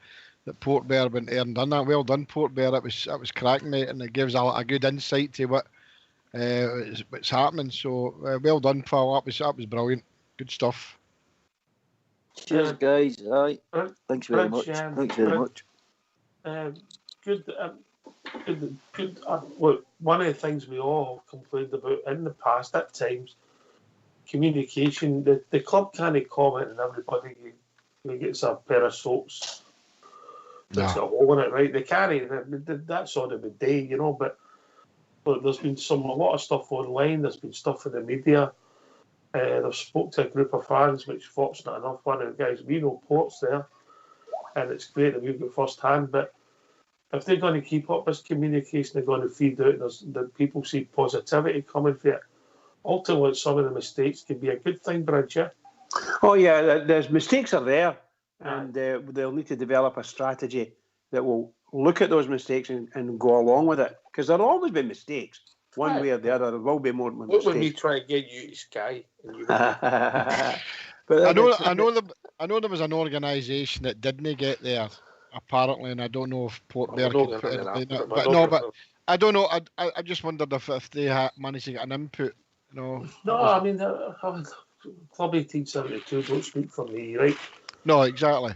Port Bear went there and done that. Well done, Port Bear. That was cracking, mate, and it gives a good insight to what's happening. So well done, pal. That was brilliant. Good stuff. Cheers, guys. Aye. Thanks very much. Thanks very much. Good. Good. Look, one of the things we all have complained about in the past at times, communication. The club can't comment on everybody who gets a pair of soaps that's got a hole in it, right? They can't. That's on the day, you know. But there's been a lot of stuff online. There's been stuff in the media. They've spoke to a group of fans, which, fortunate enough, one of the guys, we know Port's there, and it's great that we've got first hand. But if they're going to keep up this communication, they're going to feed out, that people see positivity coming from it. Ultimately, some of the mistakes can be a good thing, Bridge, yeah? Oh, yeah, there's mistakes are there, and they'll need to develop a strategy that will look at those mistakes and go along with it, because there'll always be mistakes. One way or the other, there will be more mistakes. What when we try to get you to Sky? But I know there was an organisation that didn't get there, apparently, and I don't know if Port Bear could put anything in it. But I don't know. I just wondered if they managed to get an input. No, I mean, Club 1872 don't speak for me, right? No, exactly.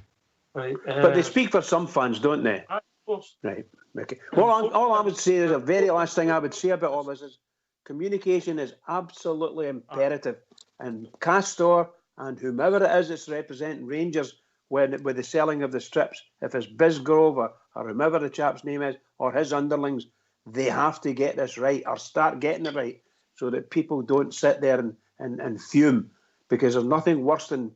Right, but they speak for some fans, don't they? Of course. Right. Okay. All I would say is the very last thing I would say about all this is communication is absolutely imperative. And Castore and whomever it is that's representing Rangers with the selling of the strips, if it's Bisgrove or whomever the chap's name is, or his underlings, they have to get this right or start getting it right so that people don't sit there and fume, because there's nothing worse than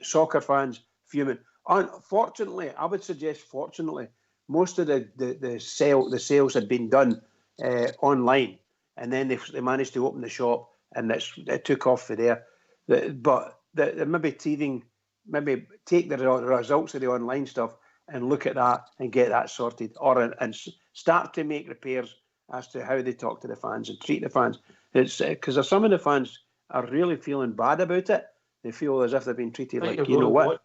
soccer fans fuming. Unfortunately, I would suggest fortunately, most of the sales had been done online, and then they managed to open the shop, and it took off for there. But maybe take the results of the online stuff and look at that and get that sorted, and start to make repairs as to how they talk to the fans and treat the fans. It's because some of the fans are really feeling bad about it. They feel as if they've been treated like, you know what?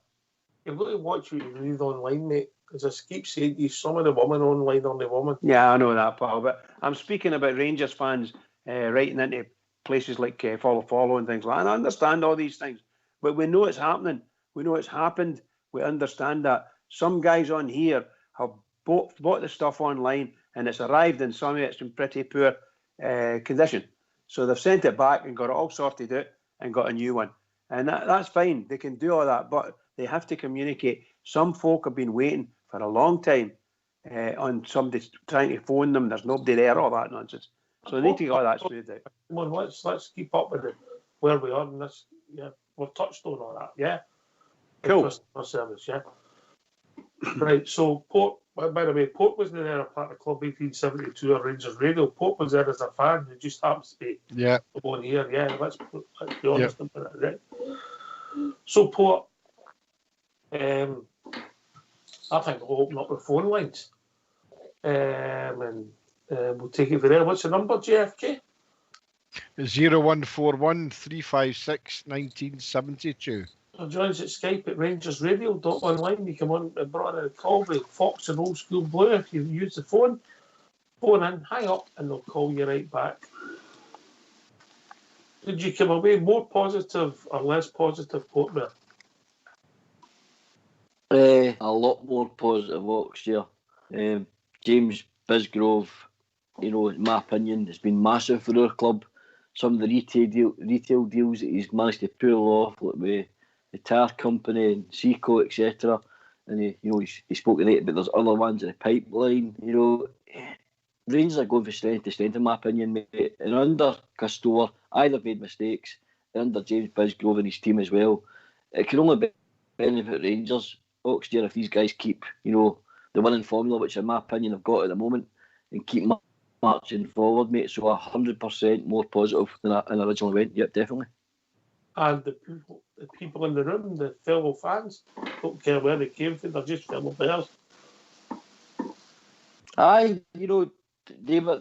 You've got to watch what you read online, mate. Because I keep saying to you, some of the women online are the women. Yeah, I know that, pal. But I'm speaking about Rangers fans writing into places like Follow and things like that. And I understand all these things. But we know it's happening. We know it's happened. We understand that. Some guys on here have bought the stuff online, and it's arrived in some of it's in pretty poor condition. So they've sent it back and got it all sorted out and got a new one. And that's fine. They can do all that. But they have to communicate. Some folk have been waiting for a long time on somebody trying to phone them. There's nobody there, all that nonsense. So they need to get all that smoothed out. Come on, let's keep up with where we are in this. Yeah, we've touched on all that. Yeah, cool. Customer service. Yeah, right. So Port. By the way, Port wasn't there a part of Club 1872 or Rangers Radio. Port was there as a fan who just happens to be on here. Yeah, let's be honest about it, right? So Port. I think we'll open up the phone lines and we'll take it from there. What's the number, JFK? 0141 356 1972. So join us at Skype at RangersRadio.online. You come on and brought in a call with Fox and Old School Blue. If you use the phone in, hang up, and they'll call you right back. Did you come away more positive or less positive, Port Bear? A lot more positive, Oxshire. James Bisgrove, you know, in my opinion, has been massive for our club. Some of the retail deals that he's managed to pull off, like with the Tar Company and Seco, etc. And he spoke tonight about there's other ones in the pipeline. You know, Rangers are going from strength to strength, in my opinion, mate. And under Castore, they've made mistakes. And under James Bisgrove and his team as well, it can only benefit Rangers, Oxshire, if these guys keep, you know, the winning formula, which in my opinion have got at the moment, and keep marching forward, mate. So 100% more positive than I originally went. Yep, definitely. And the people in the room, the fellow fans, don't care where they came from, they're just fellow players. Aye, you know, they were,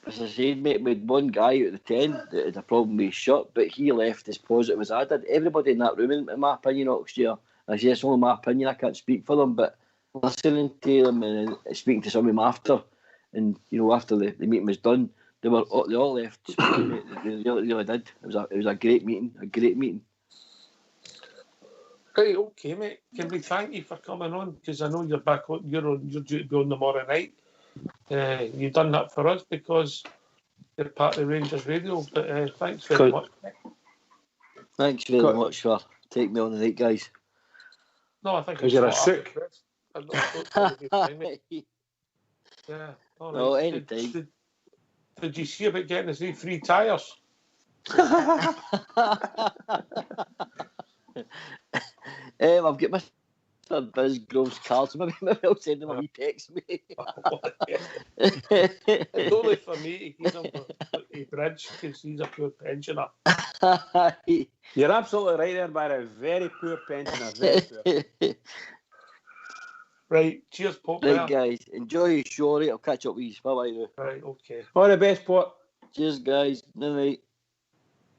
as I said, mate, with one guy out of the 10 that had a problem with his shot, but he left as positive as I did. Everybody in that room, in my opinion, next year, I say it's only my opinion, I can't speak for them, but listening to them and speaking to some of them after, and you know, after the meeting was done, they all left speaking, mate. They really did. It was a great meeting, Right, okay, mate. Can we thank you for coming on? Because I know you're back on. You're due to be on tomorrow night. You've done that for us because you're part of Rangers Radio. But thanks very much, mate. Thanks very much for taking me on the night, guys. No, I think because you're a sook. Yeah. All right. No, anytime. Did you see about getting us these free tyres? I've got Mr. Bisgrove's card, so maybe I'll send him a wee text, mate. It's only for me to hear him for Bridge because he's a poor pensioner. You're absolutely right there, by a very poor pensioner. Very poor. Right, cheers, Pop. Right, guys, enjoy your show, right? I'll catch up with you. Bye-bye. Right, okay. All the best, Pop. Cheers, guys. Night.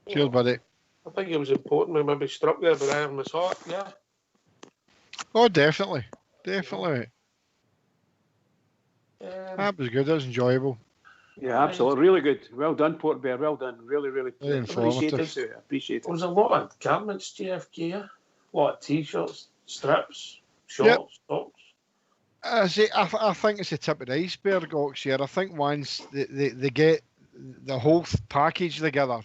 Cheers, buddy. I think it was important we maybe struck there, but iron was hot, yeah. Oh, definitely. Definitely. That was good. That was enjoyable. Yeah, absolutely. Really good. Well done, Port Bear. Well done. Really, really informative. Appreciate it. There was a lot of garments, JFK, yeah? A lot of T-shirts, strips, shorts, socks. I think it's the tip of the iceberg, Ox, here. I think once they get the whole package together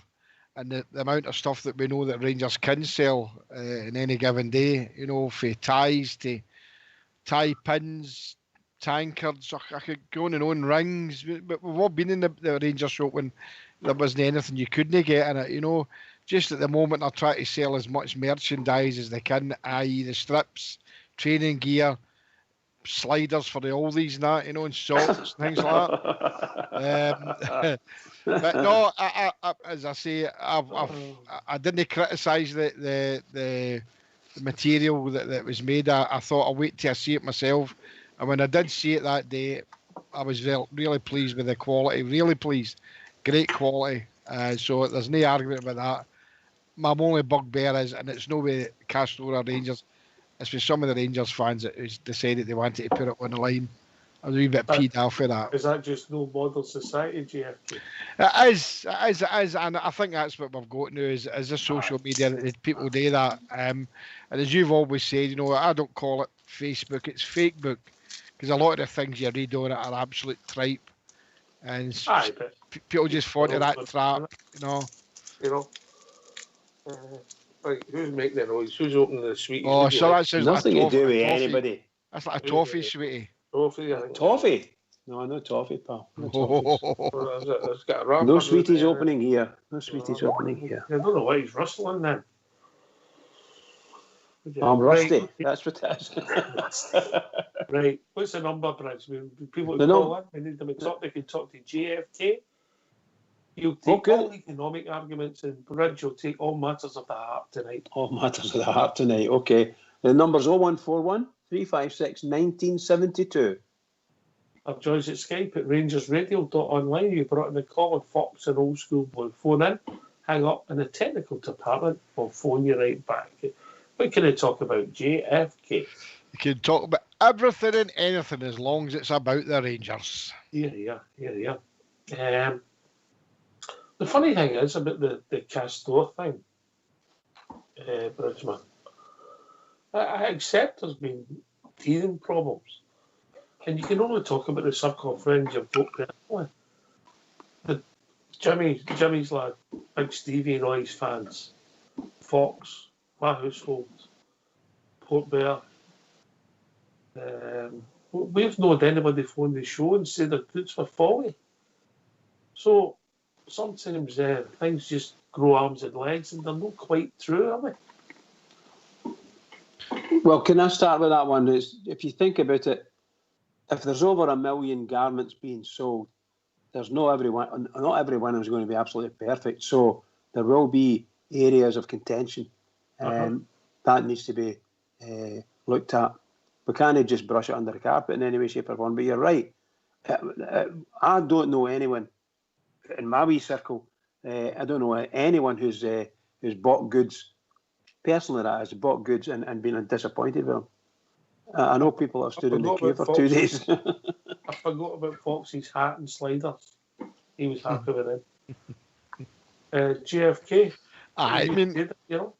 and the amount of stuff that we know that Rangers can sell in any given day, you know, from ties to tie pins, tankards, I could go on, rings, but we've all been in the Rangers shop when there wasn't anything you couldn't get in it, you know. Just at the moment, they're trying to sell as much merchandise as they can, i.e. the strips, training gear, sliders for the oldies and that, you know, and socks, things like that. But no, I, as I say, I didn't criticise the material that was made. I thought I'll wait till I see it myself. And when I did see it that day, I was really pleased with the quality. Really pleased, great quality. So there's no argument about that. My only bugbear is, and it's no way Castore or Rangers. It's with some of the Rangers fans that decided they wanted to put it on the line. I was a wee bit peed off for that. Is that just no model society, JFK? It is, and I think that's what we've got now is the social media that people do that. And as you've always said, you know, I don't call it Facebook, it's Fakebook, because a lot of the things you read on it are absolute tripe, and people just fall into that trap, you know. You know. Right, who's making the noise? Who's opening the sweetie? Oh, so that sounds nothing like to do with anybody. That's like a toffee, sweetie. Toffee, I think. Toffee? No toffee, pal. No It's got a no sweeties opening here. No sweeties opening here. I don't know why he's rustling then. I'm rusty. That's what it is. Right. What's the number, Bridge? People who call in, we need them to talk. They can talk to JFK. You'll take all economic arguments, and Bridge will take all matters of the heart tonight. All matters of the heart tonight. Okay. The number's 0141 356 1972. I've joined at Skype at RangersRadio.online. You brought in the call and Fox and Old School will phone in, hang up, and the technical department will phone you right back. What can I talk about, JFK? You can talk about everything and anything as long as it's about the Rangers. Yeah. The funny thing is about the Castore thing, Bridgman. I accept there's been teething problems. And you can only talk about the circle of friends you've got personally. But Jimmy's lad, Big Stevie and all his fans, Fox, my household, Port Bear. We've not had anybody phone the show and say their goods were folly. So sometimes things just grow arms and legs and they're not quite true, are they? Well, can I start with that one? If you think about it, if there's over 1 million garments being sold, not every one is going to be absolutely perfect. So there will be areas of contention. That needs to be looked at. We can't just brush it under the carpet in any way, shape or form. But you're right. I don't know anyone in my wee circle. I don't know anyone who's bought goods. Personally, that has bought goods and been disappointed with them. I know people have stood in the queue for 2 days. I forgot about Fox's hat and sliders. He was happy with them. JFK. I mean, you know,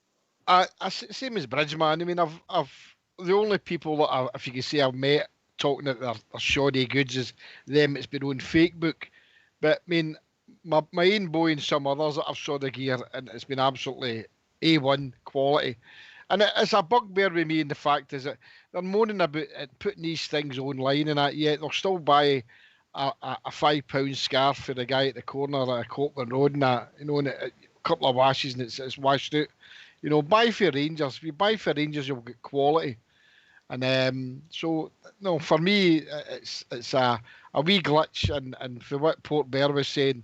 same as Bridgeman. I mean, I've the only people that if you can say I've met talking at their shoddy goods is them. It's been on Facebook, but I mean, my own boy and some others that I've saw the gear, and it's been absolutely A1 quality. And it's a bugbear with me, and the fact is that they're moaning about putting these things online and that, yet they'll still buy a £5 scarf for the guy at the corner at Copeland Road and that, you know, and a couple of washes and it's washed out. You know, buy for Rangers. If you buy for Rangers, you'll get quality. And so, no, for me, it's a wee glitch, and for what Port Bear was saying,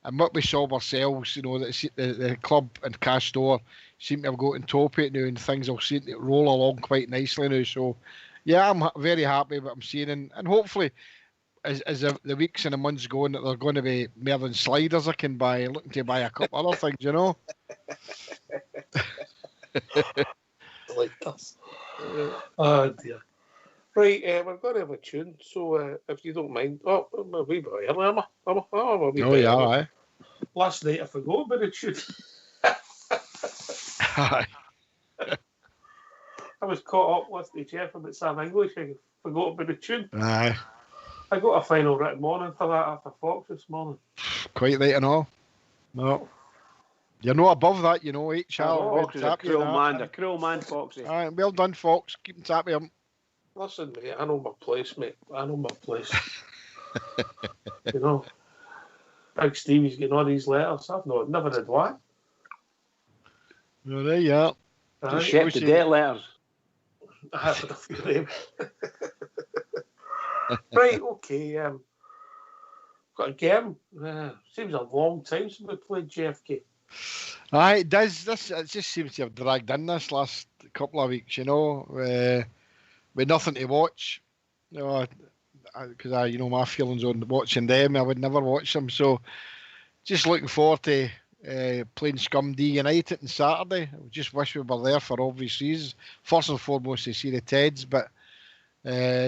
and what we saw ourselves, you know, the club and Castore seem to have got on top of it now, and things will seem to roll along quite nicely now. So, yeah, I'm very happy with what I'm seeing, and hopefully, as the weeks and the months go on, that they're going to be more than sliders I can buy, looking to buy a couple other things, you know. Like this. Oh dear. Right, we're going to have a tune, so if you don't mind. Oh, I'm a wee bit early, am I? Oh, yeah, aye. Last night I forgot about the tune. Aye. I was caught up listening to Jeff about Sam English. I forgot about the tune. Aye. I got a final written warning for that after Fox this morning. Quite right and all. No. You're not above that, you know, HR. Fox is a cruel man, Foxy. Aye, well done, Fox. Keep in tap with him. Listen, mate, I know my place, mate. I know my place. You know, Big Stevie's getting all these letters. Never did what. Well, there you are. Just ship the debt letters. I have a few of them. Right, okay. Got a game. Seems a long time since we played JFK. Aye, it does. It just seems to have dragged in this last couple of weeks, you know, with nothing to watch. You know, because you know, my feelings on watching them, I would never watch them. So, just looking forward to playing Scumd United on Saturday. I just wish we were there for obvious reasons. First and foremost, to see the Teds, but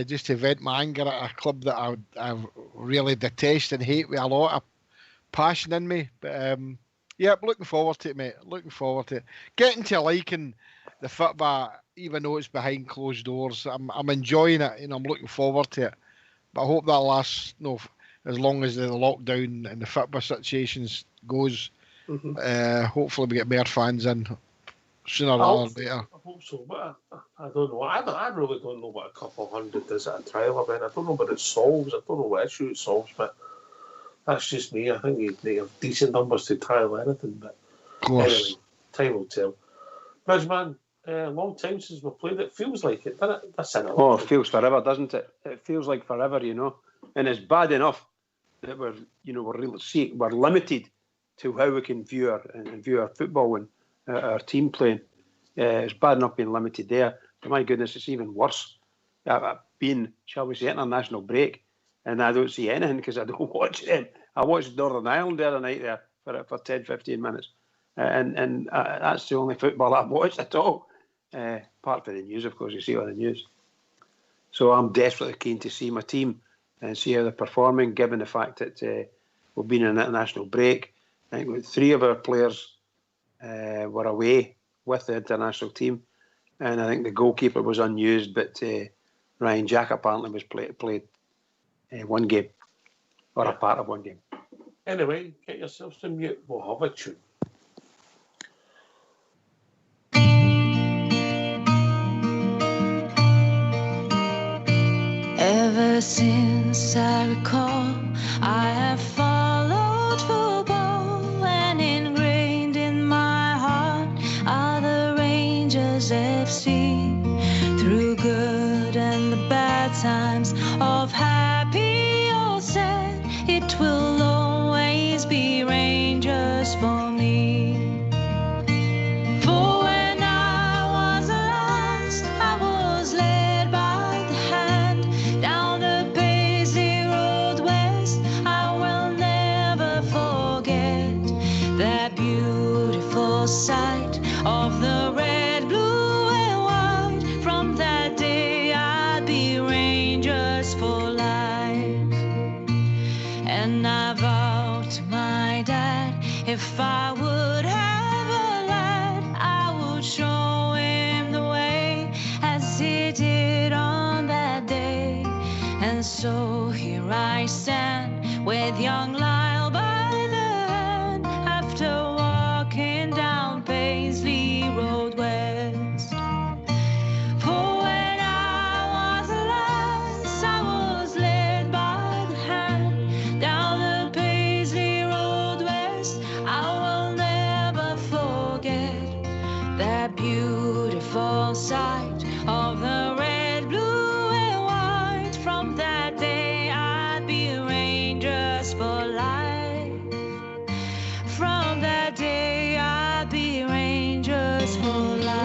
just to vent my anger at a club that I really detest and hate with a lot of passion in me. But yeah, looking forward to it, mate. Looking forward to it. Getting to liking the football, even though it's behind closed doors. I'm enjoying it, and I'm looking forward to it. But I hope that lasts, you know, as long as the lockdown and the football situations goes. Mm-hmm. Hopefully we get more fans in sooner rather than later. I hope so, but I don't know. I really don't know what a couple of hundred is at a trial event. I don't know what it solves. I don't know what issue it solves, but that's just me. I think they have decent numbers to trial anything, but anyway, time will tell. Bridgeman, long time since we played. It feels like it, doesn't it? That's it feels forever, doesn't it? It feels like forever, you know. And it's bad enough that we're limited to how we can view our football when our team playing. It's bad enough being limited there. But my goodness, it's even worse. Being, shall we say, international break, and I don't see anything because I don't watch it. I watched Northern Ireland the other night there for 10, 15 minutes. And that's the only football I've watched at all. Apart from the news, of course, you see all the news. So I'm desperately keen to see my team and see how they're performing, given the fact that we've been in an international break. I think 3 of our players were away with the international team. And I think the goalkeeper was unused, but Ryan Jack apparently was played one game, or a part of one game. Anyway, get yourselves to mute. We'll have a tune. Ever since I recall, I have followed football, and ingrained in my heart are the Rangers FC. Through good and the bad times, of happy or sad, it will always be Rangers for me. beautiful sight of the red, blue, and white. From that day I'd be Rangers for life. And I vowed to my dad, if I would have a lad, I would show him the way as he did on that day. And so here I stand with young Lyle by the hand, after walking down Paisley Road West. For when I was a lass, I was led by the hand down the Paisley Road West. I will never forget that beautiful sight of the red, blue, and white. From that day I'd be Rangers for life. From that day I'd be Rangers for life.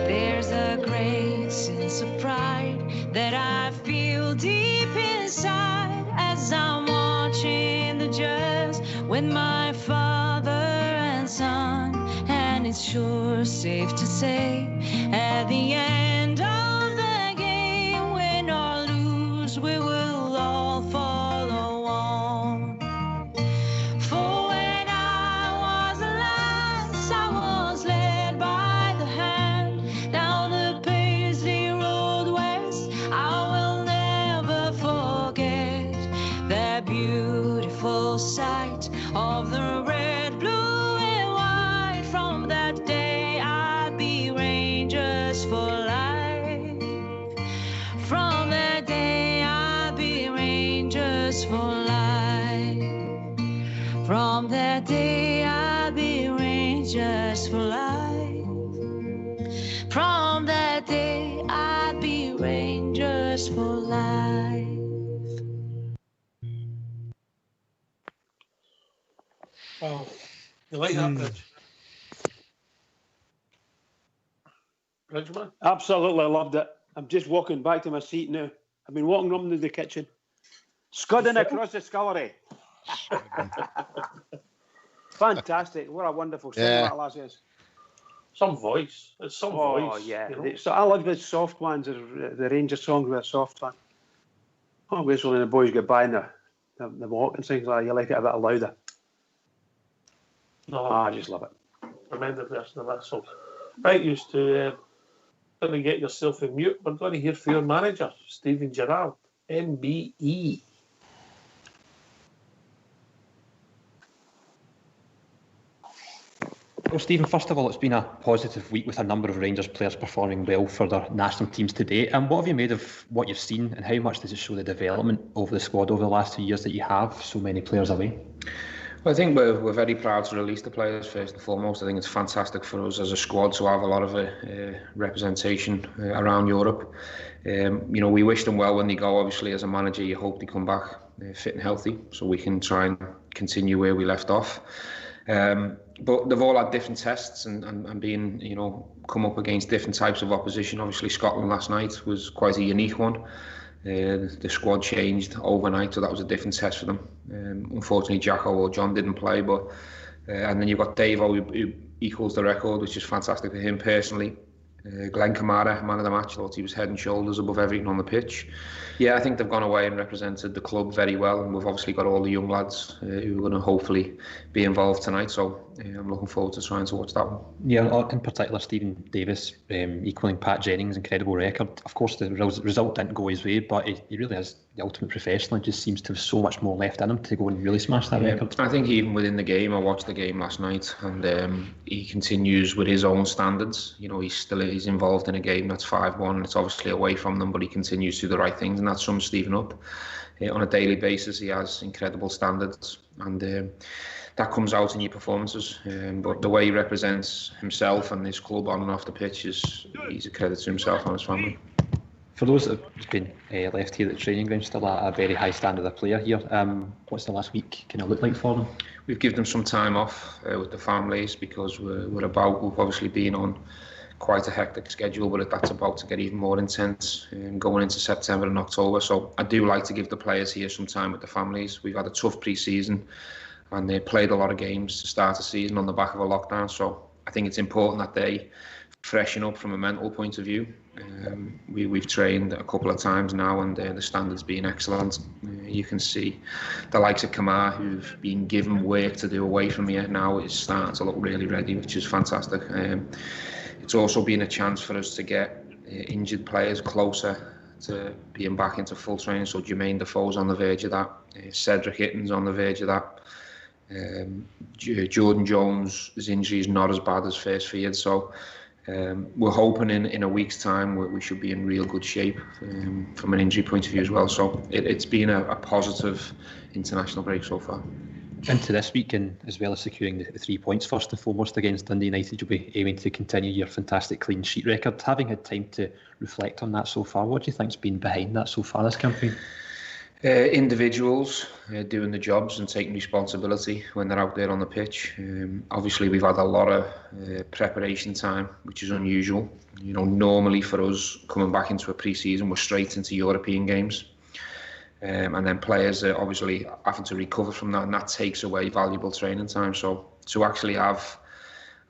There's a great sense of pride that I feel deep inside as I'm watching the Jazz with my father and son. And it's sure safe to say, at the end of the game, win or lose, we will all follow on. For when I was a lass, I was led by the hand down the Paisley Road West. I will never forget that beautiful sight of the red, blue, and white. From that day I'd be Rangers for life. From that day I'd be Rangers for life. From that day I'd be Rangers for life. From that day I'd be Rangers for life. Oh, you like that, Bridge? Bridgeman? Absolutely loved it. I'm just walking back to my seat now. I've been walking around to the kitchen, scudding across the scullery. Fantastic! What a wonderful singer that lass is. Some voice. It's some voice. Oh yeah. You know? So I love the soft ones. The Rangers songs with a soft one. Obviously, when the boys get by and the walk and things like that, you like it a bit louder. No, I just love it. tremendous version of that song. Right, used to going to get yourself in mute. We're going to hear from your manager, Stephen Gerrard, MBE. Well, Stephen, first of all, it's been a positive week with a number of Rangers players performing well for their national teams to date. And what have you made of what you've seen, and how much does it show the development of the squad over the last 2 years that you have so many players away? Well, I think we're very proud to release the players first and foremost. I think it's fantastic for us as a squad to have a lot of representation around Europe. We wish them well when they go. Obviously, as a manager, you hope they come back fit and healthy so we can try and continue where we left off. But they've all had different tests and being, come up against different types of opposition. Obviously, Scotland last night was quite a unique one. The squad changed overnight, so that was a different test for them. Unfortunately, Jacko or John didn't play, but and then you've got Davo who equals the record, which is fantastic for him personally. Glenn Kamara, man of the match, thought he was head and shoulders above everything on the pitch. Yeah, I think they've gone away and represented the club very well, and we've obviously got all the young lads who are going to hopefully be involved tonight, so I'm looking forward to trying to watch that one. Yeah, in particular, Stephen Davis equalling Pat Jennings' incredible record. Of course, the result didn't go his way, but he really is the ultimate professional. He just seems to have so much more left in him to go and really smash that record. I think even within the game, I watched the game last night, and he continues with his own standards. He's involved in a game that's 5-1, and it's obviously away from them, but he continues to do the right things, and that sums Stephen up. On a daily basis, he has incredible standards, and that comes out in your performances. But the way he represents himself and his club on and off the pitch he's a credit to himself and his family. For those that have been left here at the training ground, still a very high standard of player here. What's the last week kind of look like for them? We've given them some time off with the families because we've obviously been on quite a hectic schedule, but that's about to get even more intense going into September and October. So I do like to give the players here some time with the families. We've had a tough pre-season and they played a lot of games to start the season on the back of a lockdown. So I think it's important that they freshen up from a mental point of view. We've trained a couple of times now and the standard's been excellent. You can see the likes of Kamar, who've been given work to do away from here, now is starting to look really ready, which is fantastic. It's also been a chance for us to get injured players closer to being back into full training. So Jermaine Defoe's on the verge of that, Cedric Hitton's on the verge of that. Jordan Jones' injury is not as bad as first feared, so we're hoping in a week's time we should be in real good shape from an injury point of view as well. So it's been a positive international break so far. Into this week, and as well as securing the 3 points first and foremost against Dundee United, you'll be aiming to continue your fantastic clean sheet record. Having had time to reflect on that so far, what do you think's been behind that so far this campaign? Individuals doing the jobs and taking responsibility when they're out there on the pitch. Obviously, we've had a lot of preparation time, which is unusual. You know, normally for us coming back into a pre-season, we're straight into European games, and then players are obviously having to recover from that, and that takes away valuable training time. So to actually have,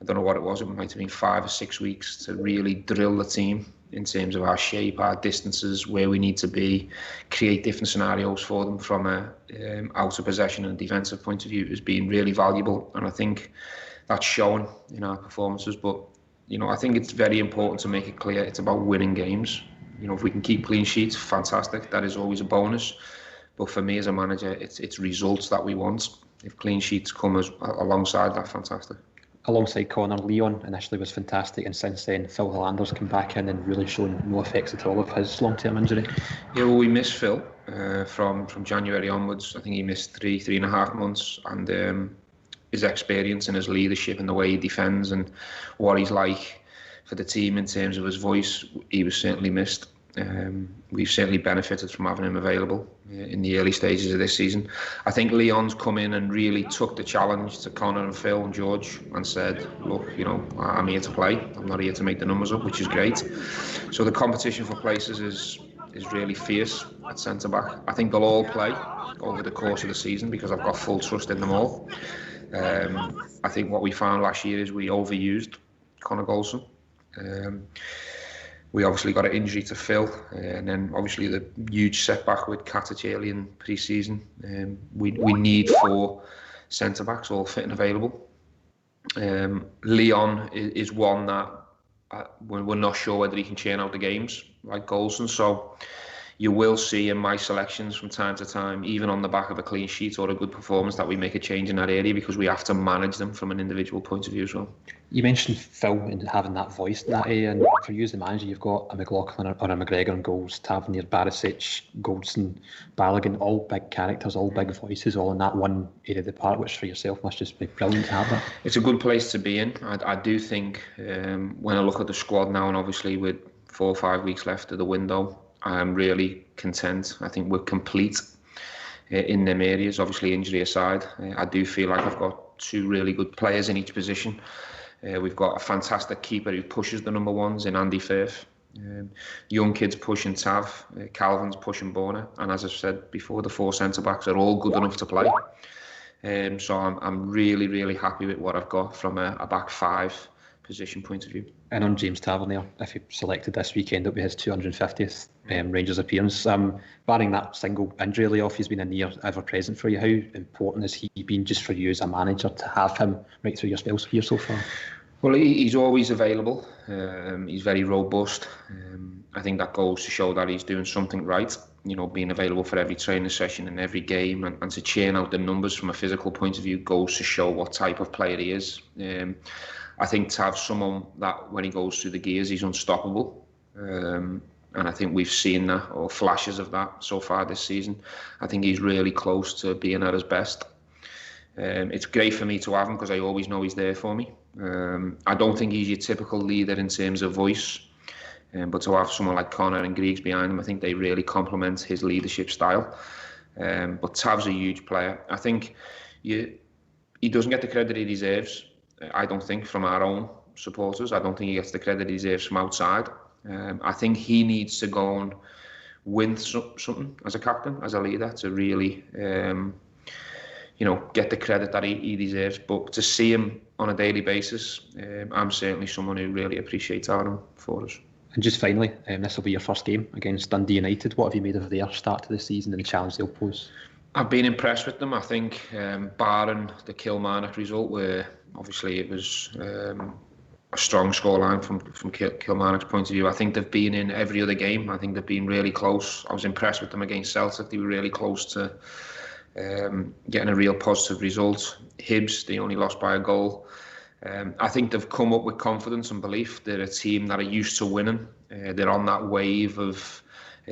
I don't know what it was, it might have been 5 or 6 weeks to really drill the team in terms of our shape, our distances, where we need to be, create different scenarios for them from a out of possession and defensive point of view has been really valuable, and I think that's shown in our performances. But you know, I think it's very important to make it clear it's about winning games. You know, if we can keep clean sheets, fantastic. That is always a bonus. But for me as a manager, it's results that we want. If clean sheets come alongside that, fantastic. Alongside Connor, Leon initially was fantastic, and since then Phil Hollander's come back in and really shown no effects at all of his long-term injury. Yeah, well, we missed Phil from January onwards. I think he missed 3.5 months, and his experience and his leadership and the way he defends and what he's like for the team in terms of his voice, he was certainly missed. We've certainly benefited from having him available in the early stages of this season. I think Leon's come in and really took the challenge to Connor and Phil and George and said, look, you know, I'm here to play. I'm not here to make the numbers up, which is great. So the competition for places is really fierce at centre-back. I think they'll all play over the course of the season because I've got full trust in them all. I think what we found last year is we overused Connor Golson. We obviously got an injury to Phil, and then obviously the huge setback with Katic early in pre-season. We need 4 centre-backs all fit and available. Leon is one that we're not sure whether he can churn out the games like Golson. So you will see in my selections from time to time, even on the back of a clean sheet or a good performance, that we make a change in that area because we have to manage them from an individual point of view as well. You mentioned Phil and having that voice in that area, and for you as the manager, you've got a McLaughlin or a McGregor in goals, Tavernier, Barisic, Goldson, Balogun, all big characters, all big voices, all in that one area of the park, which for yourself must just be brilliant to have that. It's a good place to be in. I do think when I look at the squad now, and obviously with 4 or 5 weeks left of the window, I'm really content. I think we're complete in them areas, obviously injury aside. I do feel like I've got 2 really good players in each position. We've got a fantastic keeper who pushes the number ones in Andy Firth. Young kids pushing Tav, Calvin's pushing Borna, and as I've said before, the 4 centre-backs are all good enough to play. So I'm really, really happy with what I've got from a back 5 position point of view. And on James Tavernier, if he selected this weekend, it'll be his 250th Rangers appearance. Barring that single injury layoff, he's been a near ever present for you. How important has he been just for you as a manager to have him right through your spells here so far? Well, he's always available. He's very robust. I think that goes to show that he's doing something right. You know, being available for every training session and every game, and to churn out the numbers from a physical point of view goes to show what type of player he is. I think to have someone that when he goes through the gears, he's unstoppable. And I think we've seen that, or flashes of that so far this season. I think he's really close to being at his best. It's great for me to have him because I always know he's there for me. I don't think he's your typical leader in terms of voice. But to have someone like Connor and Griggs behind him, I think they really complement his leadership style. But Tav's a huge player. I think he doesn't get the credit he deserves, I don't think, from our own supporters. I don't think he gets the credit he deserves from outside. I think he needs to go and win something as a captain, as a leader, to really, get the credit that he deserves. But to see him on a daily basis, I'm certainly someone who really appreciates Aaron for us. And just finally, this will be your first game against Dundee United. What have you made of their start to the season and the challenge they'll pose? I've been impressed with them. I think, barring the Kilmarnock result, where obviously it was a strong scoreline from Kilmarnock's point of view, I think they've been in every other game. I think they've been really close. I was impressed with them against Celtic. They were really close to getting a real positive result. Hibs, they only lost by a goal. I think they've come up with confidence and belief. They're a team that are used to winning. They're on that wave of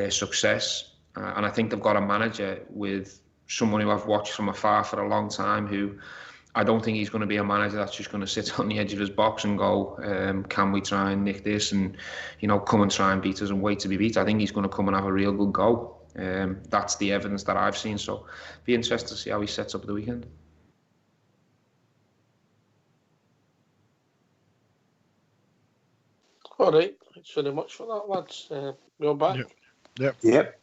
success. And I think they've got a manager with someone who I've watched from afar for a long time, who I don't think he's going to be a manager that's just going to sit on the edge of his box and go, can we try and nick this and, come and try and beat us and wait to be beat. I think he's going to come and have a real good go. That's the evidence that I've seen. So be interested to see how he sets up the weekend. All right, thanks very much for that, lads. We're back. Yep.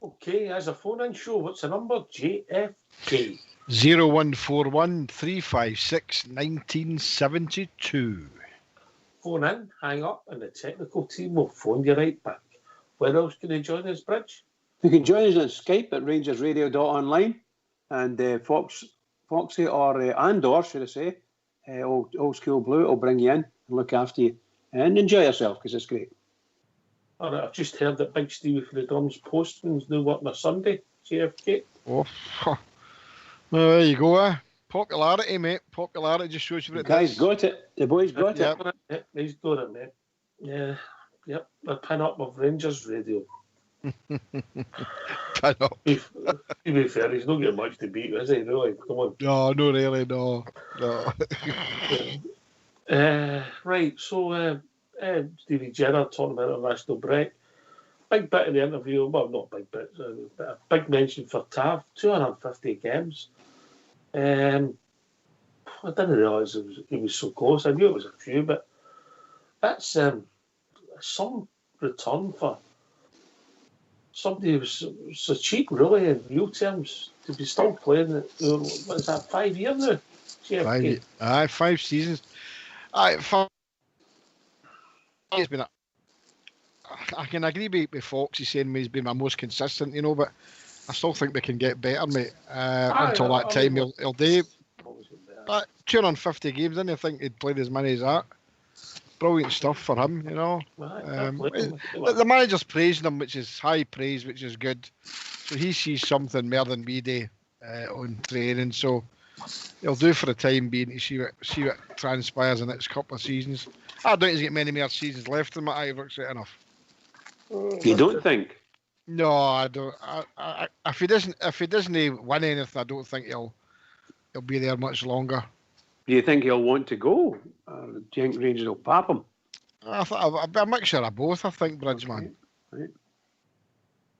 Okay, as a phone-in show, what's the number? JFK. 0141 356 1972. Phone in, hang up, and the technical team will phone you right back. Where else can you join us, Bridge? You can join us on Skype at RangersRadio.online, and Foxy or should I say, Old School Blue will bring you in and look after you and enjoy yourself, because it's great. All right, I've just heard that Big Stevie for the Drums Postman's new working on Sunday, JFK. Oh, there you go. Popularity, mate. Popularity just shows you what it guys does. got it. The boys got it. Yeah, he's got it, mate. Yeah, yep. The pin up of Rangers Radio. Pin up. To be fair, he's not getting much to beat, is he? Really? Come on. No, not really. No. Right. So. Stevie Gerrard talking about international break. Big bit of the interview, well, not big bit, but a big mention for Tav, 250 games. I didn't realise it was so close. I knew it was a few, but that's some return for somebody who's so cheap, really, in real terms, to be still playing. What is that, 5 years now? 5 seasons. He's been I can agree with Foxy saying he's been my most consistent, but I still think they can get better, mate. Until that time, he'll do. But 250 games, didn't I think he'd played as many as that? Brilliant stuff for him, The manager's praising him, which is high praise, which is good. So he sees something more than we do on training. So he'll do for the time being to see what transpires in the next couple of seasons. I don't think he's got many more seasons left in my eye. Looks right enough. You don't think? No, I don't. If he doesn't win anything, I don't think he'll be there much longer. Do you think he'll want to go? Do you think Rangers will pop him? A mixture of both, I think, Bridgeman. Right.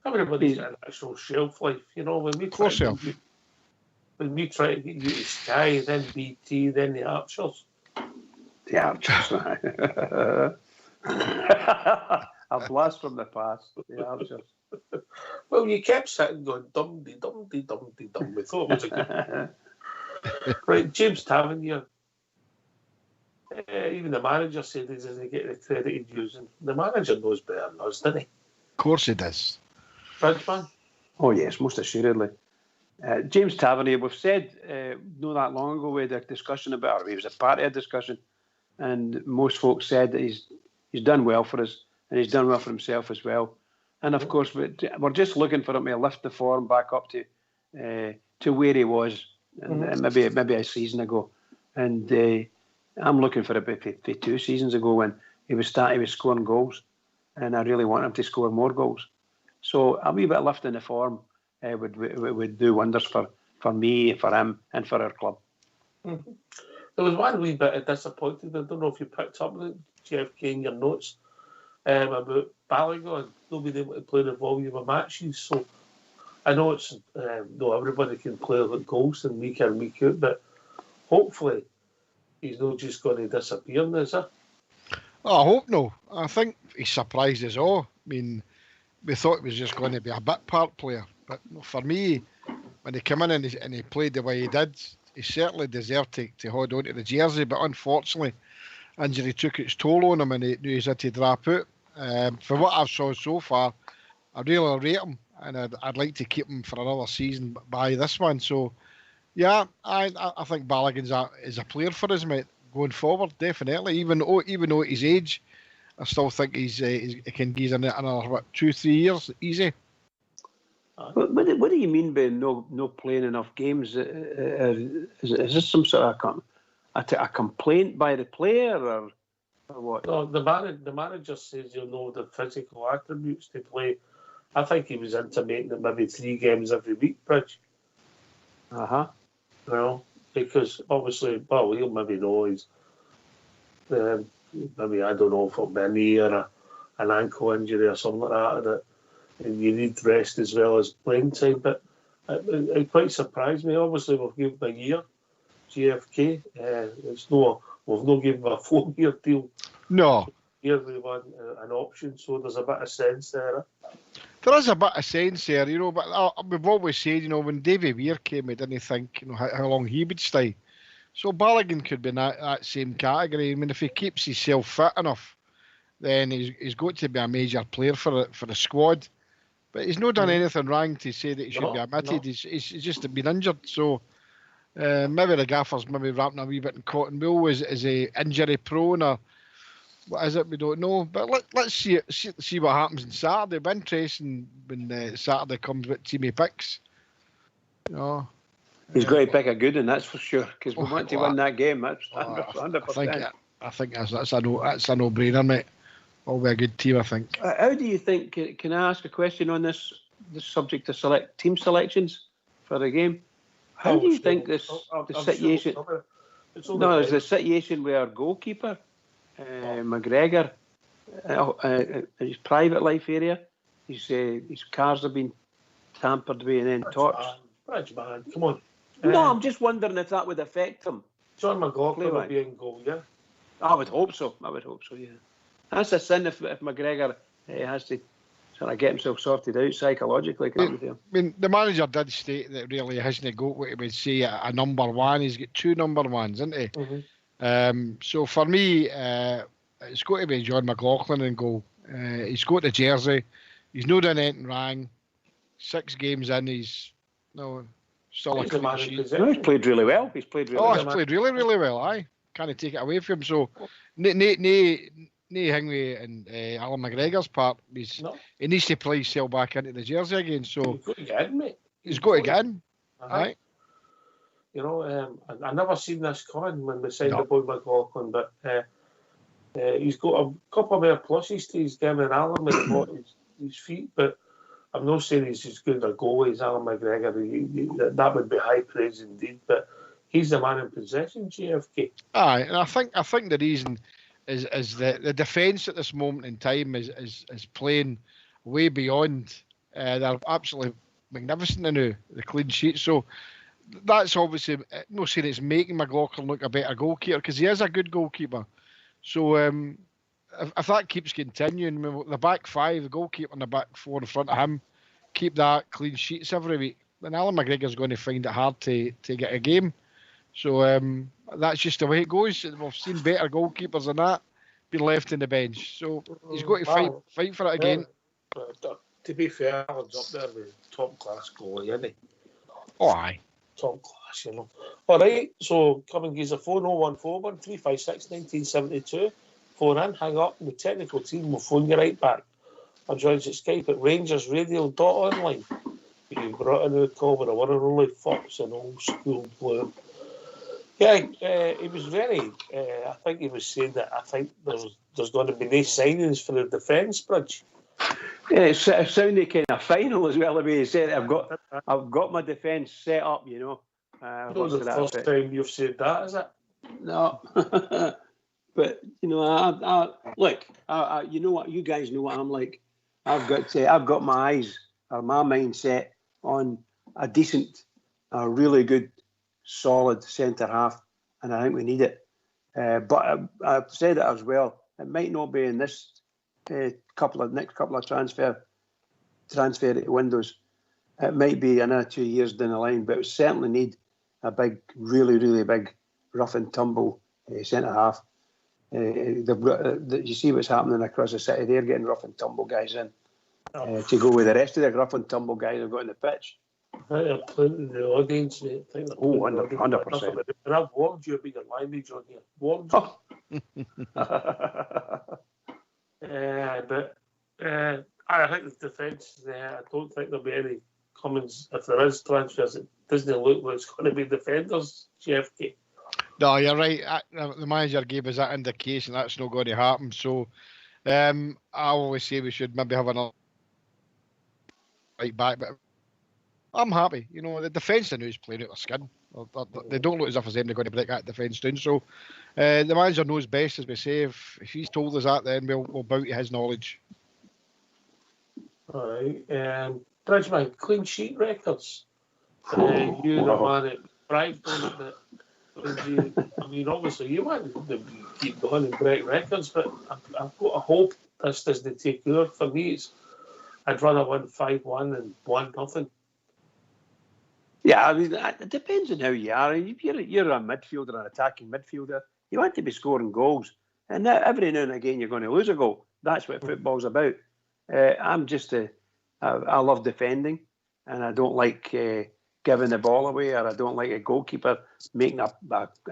Everybody's got an actual shelf life, when we try to get you to Sky, then BT, then the Archers. The Archers. A blast from the past. The Archers. Well, you kept sitting going dum-de, dum-de, dum-de, dum. We thought it was a good... Right, James Tavernier. Even the manager said he doesn't get the credit he's using. The manager knows better than us, doesn't he? Of course he does. Bridgeman? Oh, yes, most assuredly. James Tavernier, we've said not that long ago we had a discussion about, or he was a part of a discussion, and most folks said that he's done well for us, and he's done well for himself as well. And of course, we're just looking for him to lift the form back up to where he was, and maybe a season ago. And I'm looking for about 2 seasons ago when he was scoring goals, and I really want him to score more goals. So a wee bit of lifting the form would do wonders for me, for him, and for our club. Mm-hmm. There was one wee bit of disappointed. I don't know if you picked up the JFK in your notes. about Balogun not being able to play the volume of matches. So I know it's not everybody can play like Golston week in, week out, but hopefully he's not just going to disappear, is he? Oh, I hope no. I think he surprised us all. I mean, we thought he was just going to be a bit part player, but for me, when he came in and he played the way he did, he certainly deserved to hold on to the jersey, but unfortunately, injury took its toll on him and he knew he had to drop out. For what I've saw so far, I really rate him, and I'd like to keep him for another season by this one. So, yeah, I think Balogun's is a player for us, mate, going forward, definitely. Even though at his age, I still think he can give another 2-3 years easy. What do you mean by no playing enough games? Is this some sort of a complaint by the player or what? No, the manager says you'll know the physical attributes to play. I think he was intimating that maybe 3 games every week, Bridge. Well, because obviously, well, he'll maybe know he's maybe, I don't know, for a knee or an ankle injury or something like that and you need rest as well as playing time. But it quite surprised me. Obviously, we've given him a year, GFK. We've not given him a 4-year deal. No. Here we want an option, so there's a bit of sense there. There is a bit of sense there, but we've always said, when Davy Weir came, we didn't think, how long he would stay. So Balogun could be in that same category. I mean, if he keeps himself fit enough, then he's got to be a major player for the squad. But he's not done anything wrong to say that he should be omitted. No. He's just been injured. So maybe the gaffer's maybe wrapping a wee bit in cotton wool. Is he injury prone or what is it? We don't know. But let's see what happens on Saturday. It'll be interesting when Saturday comes with team he picks. He's got to pick a good one, that's for sure, because we want to win that game. That's 100%. I think that's a no-brainer, mate. All be a good team, I think. How do you think? Can I ask a question on this subject of team selections for the game? How do you think the situation? There's the situation with our goalkeeper, McGregor, his private life area. His cars have been tampered with and then torched. Bridge, man, come on. No, I'm just wondering if that would affect him. John McLaughlin will be in goal, yeah? I would hope so, yeah. That's a sin if McGregor has to sort of get himself sorted out psychologically. I mean, the manager did state that really he hasn't got what he would say a number one. He's got 2 number ones, isn't he? Mm-hmm. So for me, it's got to be John McLaughlin in goal. He's got the jersey. He's not done anything wrong. 6 games in, he's still a clean sheet. He's played really well. He's played really really well. Aye, can't take it away from him. So, Hingway and Alan McGregor's part, he needs to play himself back into the jersey again. So he's got to get in, mate. He's got to get in. Aye. I never seen this coming when we signed about McLaughlin, but he's got a couple of pluses to his game and Alan with his feet, but I'm not saying he's as good a goalie as Alan McGregor. That would be high praise indeed, but he's the man in possession, GFK. Aye, and I think the reason is the defence at this moment in time is playing way beyond. They're absolutely magnificent now, the clean sheet. So that's obviously not saying it's making McLaughlin look a better goalkeeper, because he is a good goalkeeper. So if that keeps continuing, the back 5, the goalkeeper and the back 4 in front of him, keep that clean sheets every week, then Alan McGregor's going to find it hard to get a game. So that's just the way it goes. We've seen better goalkeepers than that being left in the bench. So he's got to fight for it again. But to be fair, Alan's up there with top-class goalie, isn't he? Oh, aye. Top class, All right, so come and give us a phone, 0141 356 1972. Phone in, hang up, and the technical team will phone you right back. Or join us at Skype at RangersRadio.online. You brought in the call with a one and only Fox, an old school blue. Yeah, he was very. I think he was saying that I think there's going to be no signings for the defence, Bridge. Yeah, it sounded kind of final as well. The way he said it. I've got my defence set up. Not the first time you've said that, is it? No. But you know, look, you know what, you guys know what I'm like. I've got my eyes or my mindset on a decent, a really good, solid centre half, and I think we need it. But I've said it as well. It might not be in this next couple of transfer windows. It might be another 2 years down the line, but we certainly need a big, really, really big, rough and tumble centre half. They've got, you see what's happening across the city. They're getting rough and tumble guys in to go with the rest of the rough and tumble guys they've got on the pitch. I think they're plenty the audience, mate. I think they're 100%. And I've warned you about your language on here. Warned you. But I think the defence, I don't think there'll be any comments. If there is transfers, it doesn't look like it's going to be defenders, JFK. No, you're right. The manager gave us that indication that's not going to happen. So I always say we should maybe have another right back. But I'm happy. You know, the defence I know is playing out their skin. They don't look as if there's anybody going to break that defence down. So the manager knows best, as we say. If he's told us that, then we'll bow to his knowledge. All right. Bridgman, clean sheet records. You the man at Brighton, but I mean, obviously you want to keep going and break records, but I've got to hope this doesn't take over. For me, I'd rather win 5-1 than 1-0. Yeah, I mean, it depends on how you are. If you're a midfielder, an attacking midfielder, you want to be scoring goals. And every now and again, you're going to lose a goal. That's what football's about. I love defending, and I don't like giving the ball away, or I don't like a goalkeeper making a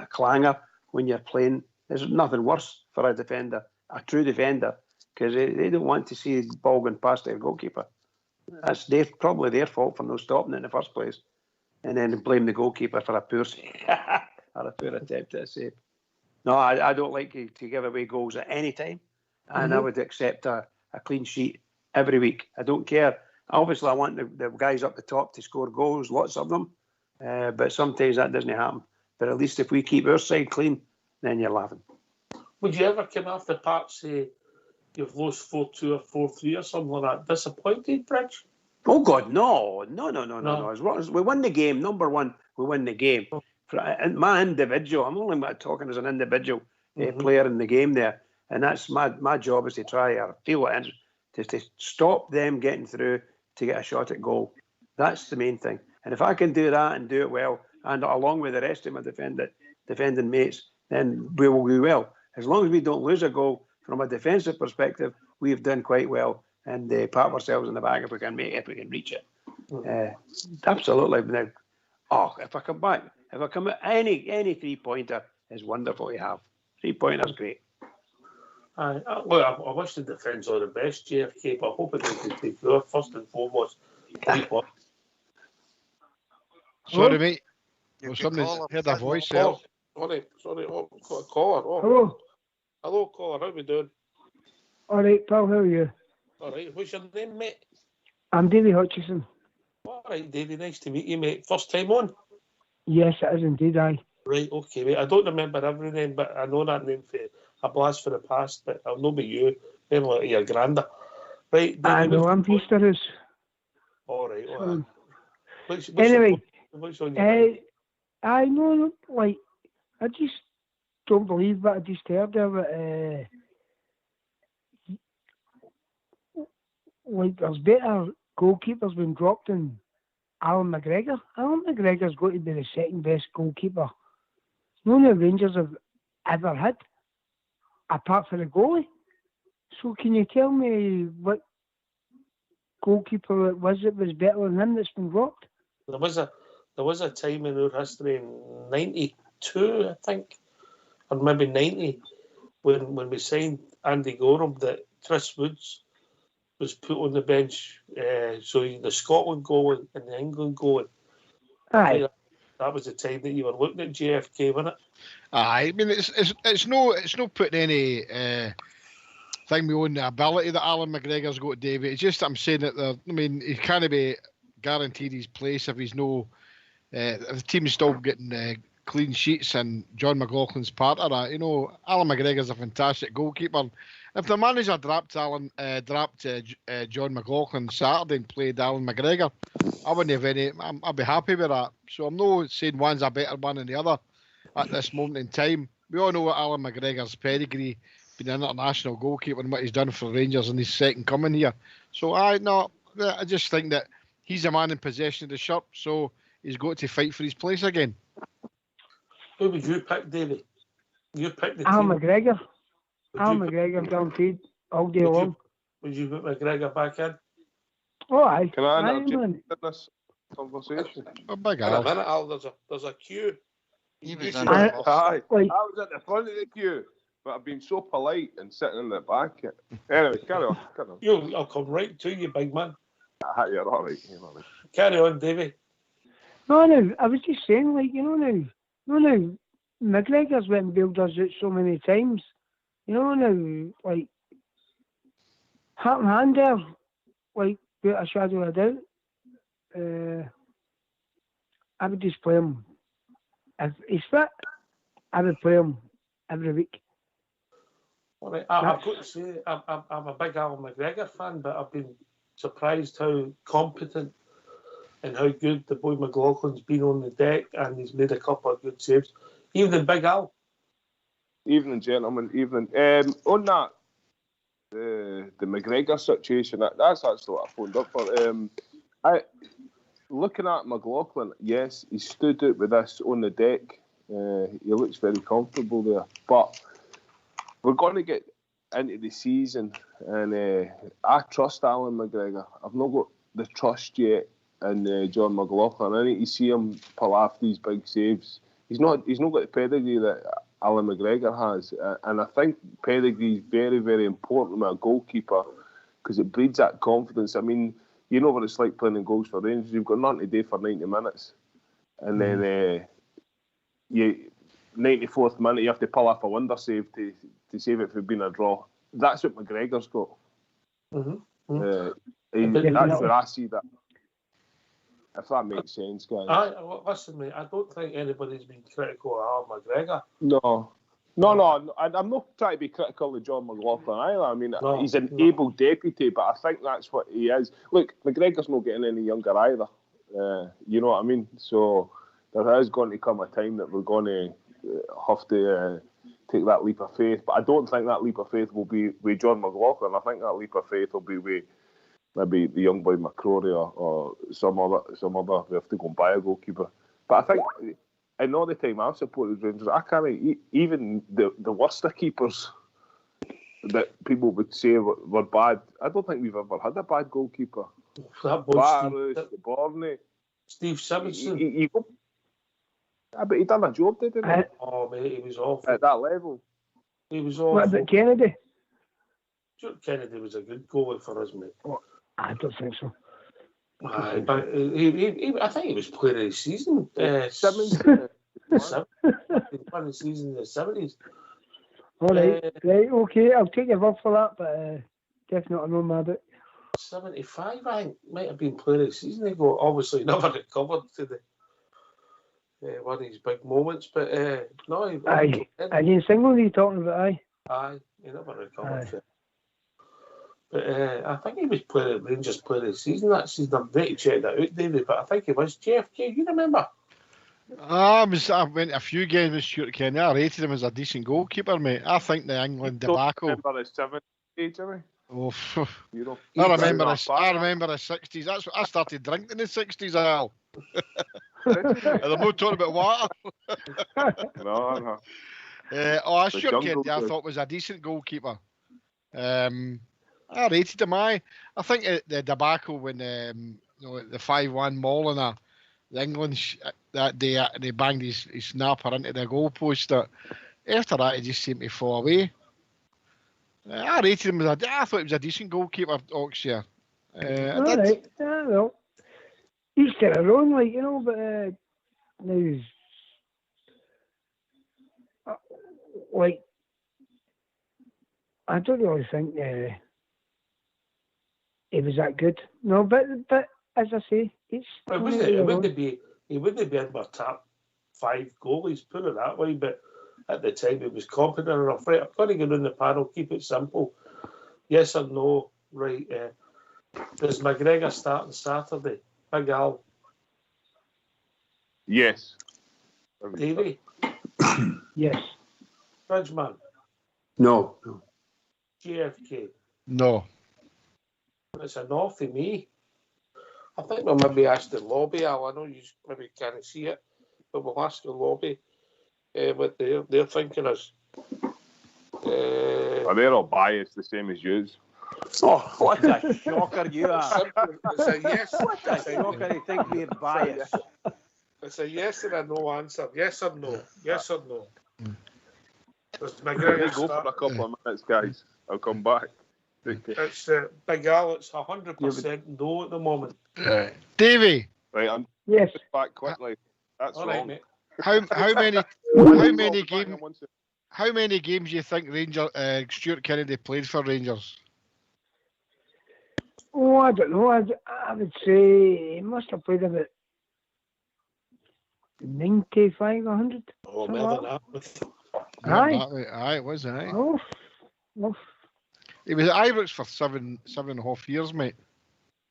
clanger when you're playing. There's nothing worse for a defender, a true defender, because they don't want to see the ball going past their goalkeeper. That's probably their fault for not stopping it in the first place. And then blame the goalkeeper for a poor or a poor attempt at a save. No, I don't like to give away goals at any time, and I would accept a clean sheet every week. I don't care. Obviously, I want the guys up the top to score goals, lots of them, but sometimes that doesn't happen. But at least if we keep our side clean, then you're laughing. Would you ever come off the park say you've lost 4-2 or 4-3 or something like that? Disappointed, Bridge? Oh, God, no. As long as we win the game, number one, we win the game. My individual, I'm only talking as an individual player in the game there, and that's my job is to try, or feel it is, to stop them getting through to get a shot at goal. That's the main thing. And if I can do that and do it well, and along with the rest of my defending mates, then we will do well. As long as we don't lose a goal from a defensive perspective, we've done quite well. And pat ourselves in the back if we can reach it. Absolutely. If I come back, any 3-pointer is wonderful to have. 3-pointer's great. I wish the defence all the best, JFK, but I hope it doesn't take over first and foremost. 3 points. Sorry, mate. Somebody's heard a voice there. Sorry. Oh, got a caller. Hello. Hello, caller. How we doing? All right, pal. How are you? All right. What's your name, mate? I'm Davy Hutchison. All right, Davy. Nice to meet you, mate. First time on? Yes, it is indeed, aye. Right, okay, mate. I don't remember every name, but I know that name for a blast for the past, but I'll know by you. Maybe like your granda. Right, Davy, I know, I'm Easter's. All right, all right. Anyway, what's on your mind? I know, like, I just don't believe what I just heard there, but, like, there's better goalkeepers been dropped than Alan McGregor. Alan McGregor's got to be the second best goalkeeper none of the Rangers have ever had, apart from the goalie. So can you tell me what goalkeeper it was that was better than him that's been dropped? There was a time in our history in 92, I think, or maybe 90, when we signed Andy Gorham, that Chris Woods was put on the bench, so the Scotland goal and the England goal. Aye. That was the time that you were looking at JFK, wasn't it? Aye, I mean it's no putting any thing on the ability that Alan McGregor's got, David. It's just I'm saying that he can't be guaranteed his place if he's no. If the team's still getting clean sheets and John McLaughlin's part of that. You know, Alan McGregor's a fantastic goalkeeper. If the manager dropped John McLaughlin Saturday and played Alan McGregor, I wouldn't have any. I'd be happy with that. So I'm not saying one's a better one than the other at this moment in time. We all know what Alan McGregor's pedigree, being an international goalkeeper, and what he's done for Rangers in his second coming here. So I just think that he's a man in possession of the shirt, so he's got to fight for his place again. Who would you pick, Davey? You pick the Alan team. McGregor. Alan McGregor guaranteed all day long. Would you put McGregor back in? Oh, aye. Can I Aye, interject man. in this conversation? Big In a Al. minute, Al, there's a queue. He was You in should- the first. Aye, Like, I was at the front of the queue, but I've been so polite and sitting in the back. Anyway, carry on. I'll come right to you, big man. You're all right. You're all right. Carry on, Davey. no, I was just saying, like, now, McGregor's went and bailed us out so many times. You know, now, like, hat in hand there, like, without a shadow of a doubt. I would just play him. If he's fit, I would play him every week. All right, I've got to say, I'm a big Alan McGregor fan, but I've been surprised how competent and how good the boy McLaughlin's been on the deck, and he's made a couple of good saves. Even Big Al. Evening, gentlemen. Evening. On that, the McGregor situation, that's actually what I phoned up for. Looking at McLaughlin, yes, he stood out with this on the deck. He looks very comfortable there. But we're going to get into the season, and I trust Alan McGregor. I've not got the trust yet in John McLaughlin. I need to see him pull off these big saves. He's not got the pedigree that Alan McGregor has, and I think pedigree is very, very important with a goalkeeper because it breeds that confidence. I mean, you know what it's like playing in goals for Rangers. You've got nothing to do for 90 minutes, and then 94th minute you have to pull off a wonder save to save it from being a draw. That's what McGregor's got. That's where I see that. If that makes sense, guys. Listen, mate, I don't think anybody's been critical of Alan McGregor. No. I'm not trying to be critical of John McLaughlin either. I mean, he's an able deputy, but I think that's what he is. Look, McGregor's not getting any younger either. You know what I mean? So there is going to come a time that we're going to have to take that leap of faith. But I don't think that leap of faith will be with John McLaughlin. I think that leap of faith will be with maybe the young boy McCrory or some other. We have to go and buy a goalkeeper. But I think in all the time I've supported Rangers, I can't even the worst of keepers that people would say were bad. I don't think we've ever had a bad goalkeeper. That boy Barus, Borney, Steve Simonson. But he done a job, didn't he? Oh, mate, he was awful. At that level. He was awful. What about Kennedy? Stuart Kennedy was a good goalie for us, mate. I don't think so. Aye, but I think he was player of the season. 70s. One of the season in the 70s. All right, right, okay, I'll take your word for that, but definitely know my about. 75, I think, might have been player of the season ago. Obviously, never recovered to the one of his big moments, but no. Aye, against England, you're talking about, aye? Aye, he never recovered to it. But I think he was Rangers player of the season that season. I'm ready to check that out, David, but I think he was. Jeff, do you remember? I went a few games with Stuart Kenny. I rated him as a decent goalkeeper, mate. I think the England debacle. Remember his 70s, Jimmy? Oh, you know, I remember the 60s. That's what I started drinking in the 60s, Al. And I'm not talking about water. No. Stuart Kenny, I thought was a decent goalkeeper. I rated him. I think the debacle when the 5-1 Molina, the England that day, and he banged his snapper into the goalpost. After that, he just seemed to fall away. I rated him I thought he was a decent goalkeeper, Oxshire. All right, well, he's got her own, like, you know, but now, like, I don't really think he was that good. No, but as I say, he wouldn't be in my top 5 goalies, put it that way, but at the time it was competent enough. Right, I'm going to go in the panel, keep it simple. Yes or no? Right, does McGregor start on Saturday? Big Al. Yes. Davey? Yes. Bridgeman? No. JFK? No. It's a no for me. I think we'll maybe ask the lobby, Al. I know you maybe can't see it, but we'll ask the lobby what their thinking is. They're all biased the same as you. Oh, what a shocker you are. It's a yes. What a shocker, you think we're biased. It's a yes and a no answer. Yes or no? Yes or no? Does McGregor Go for a couple of minutes, guys. I'll come back. It's Big Al, it's 100% no at the moment. Davey. Right, I'm Yes. back quickly. That's All wrong. right, mate. How many games do you think Stuart Kennedy played for Rangers? Oh, I don't know. I would say he must have played about 95, 100. Oh, more than that. Aye. It was, aye. Oh. He was at Ibrox for 7.5 years, mate.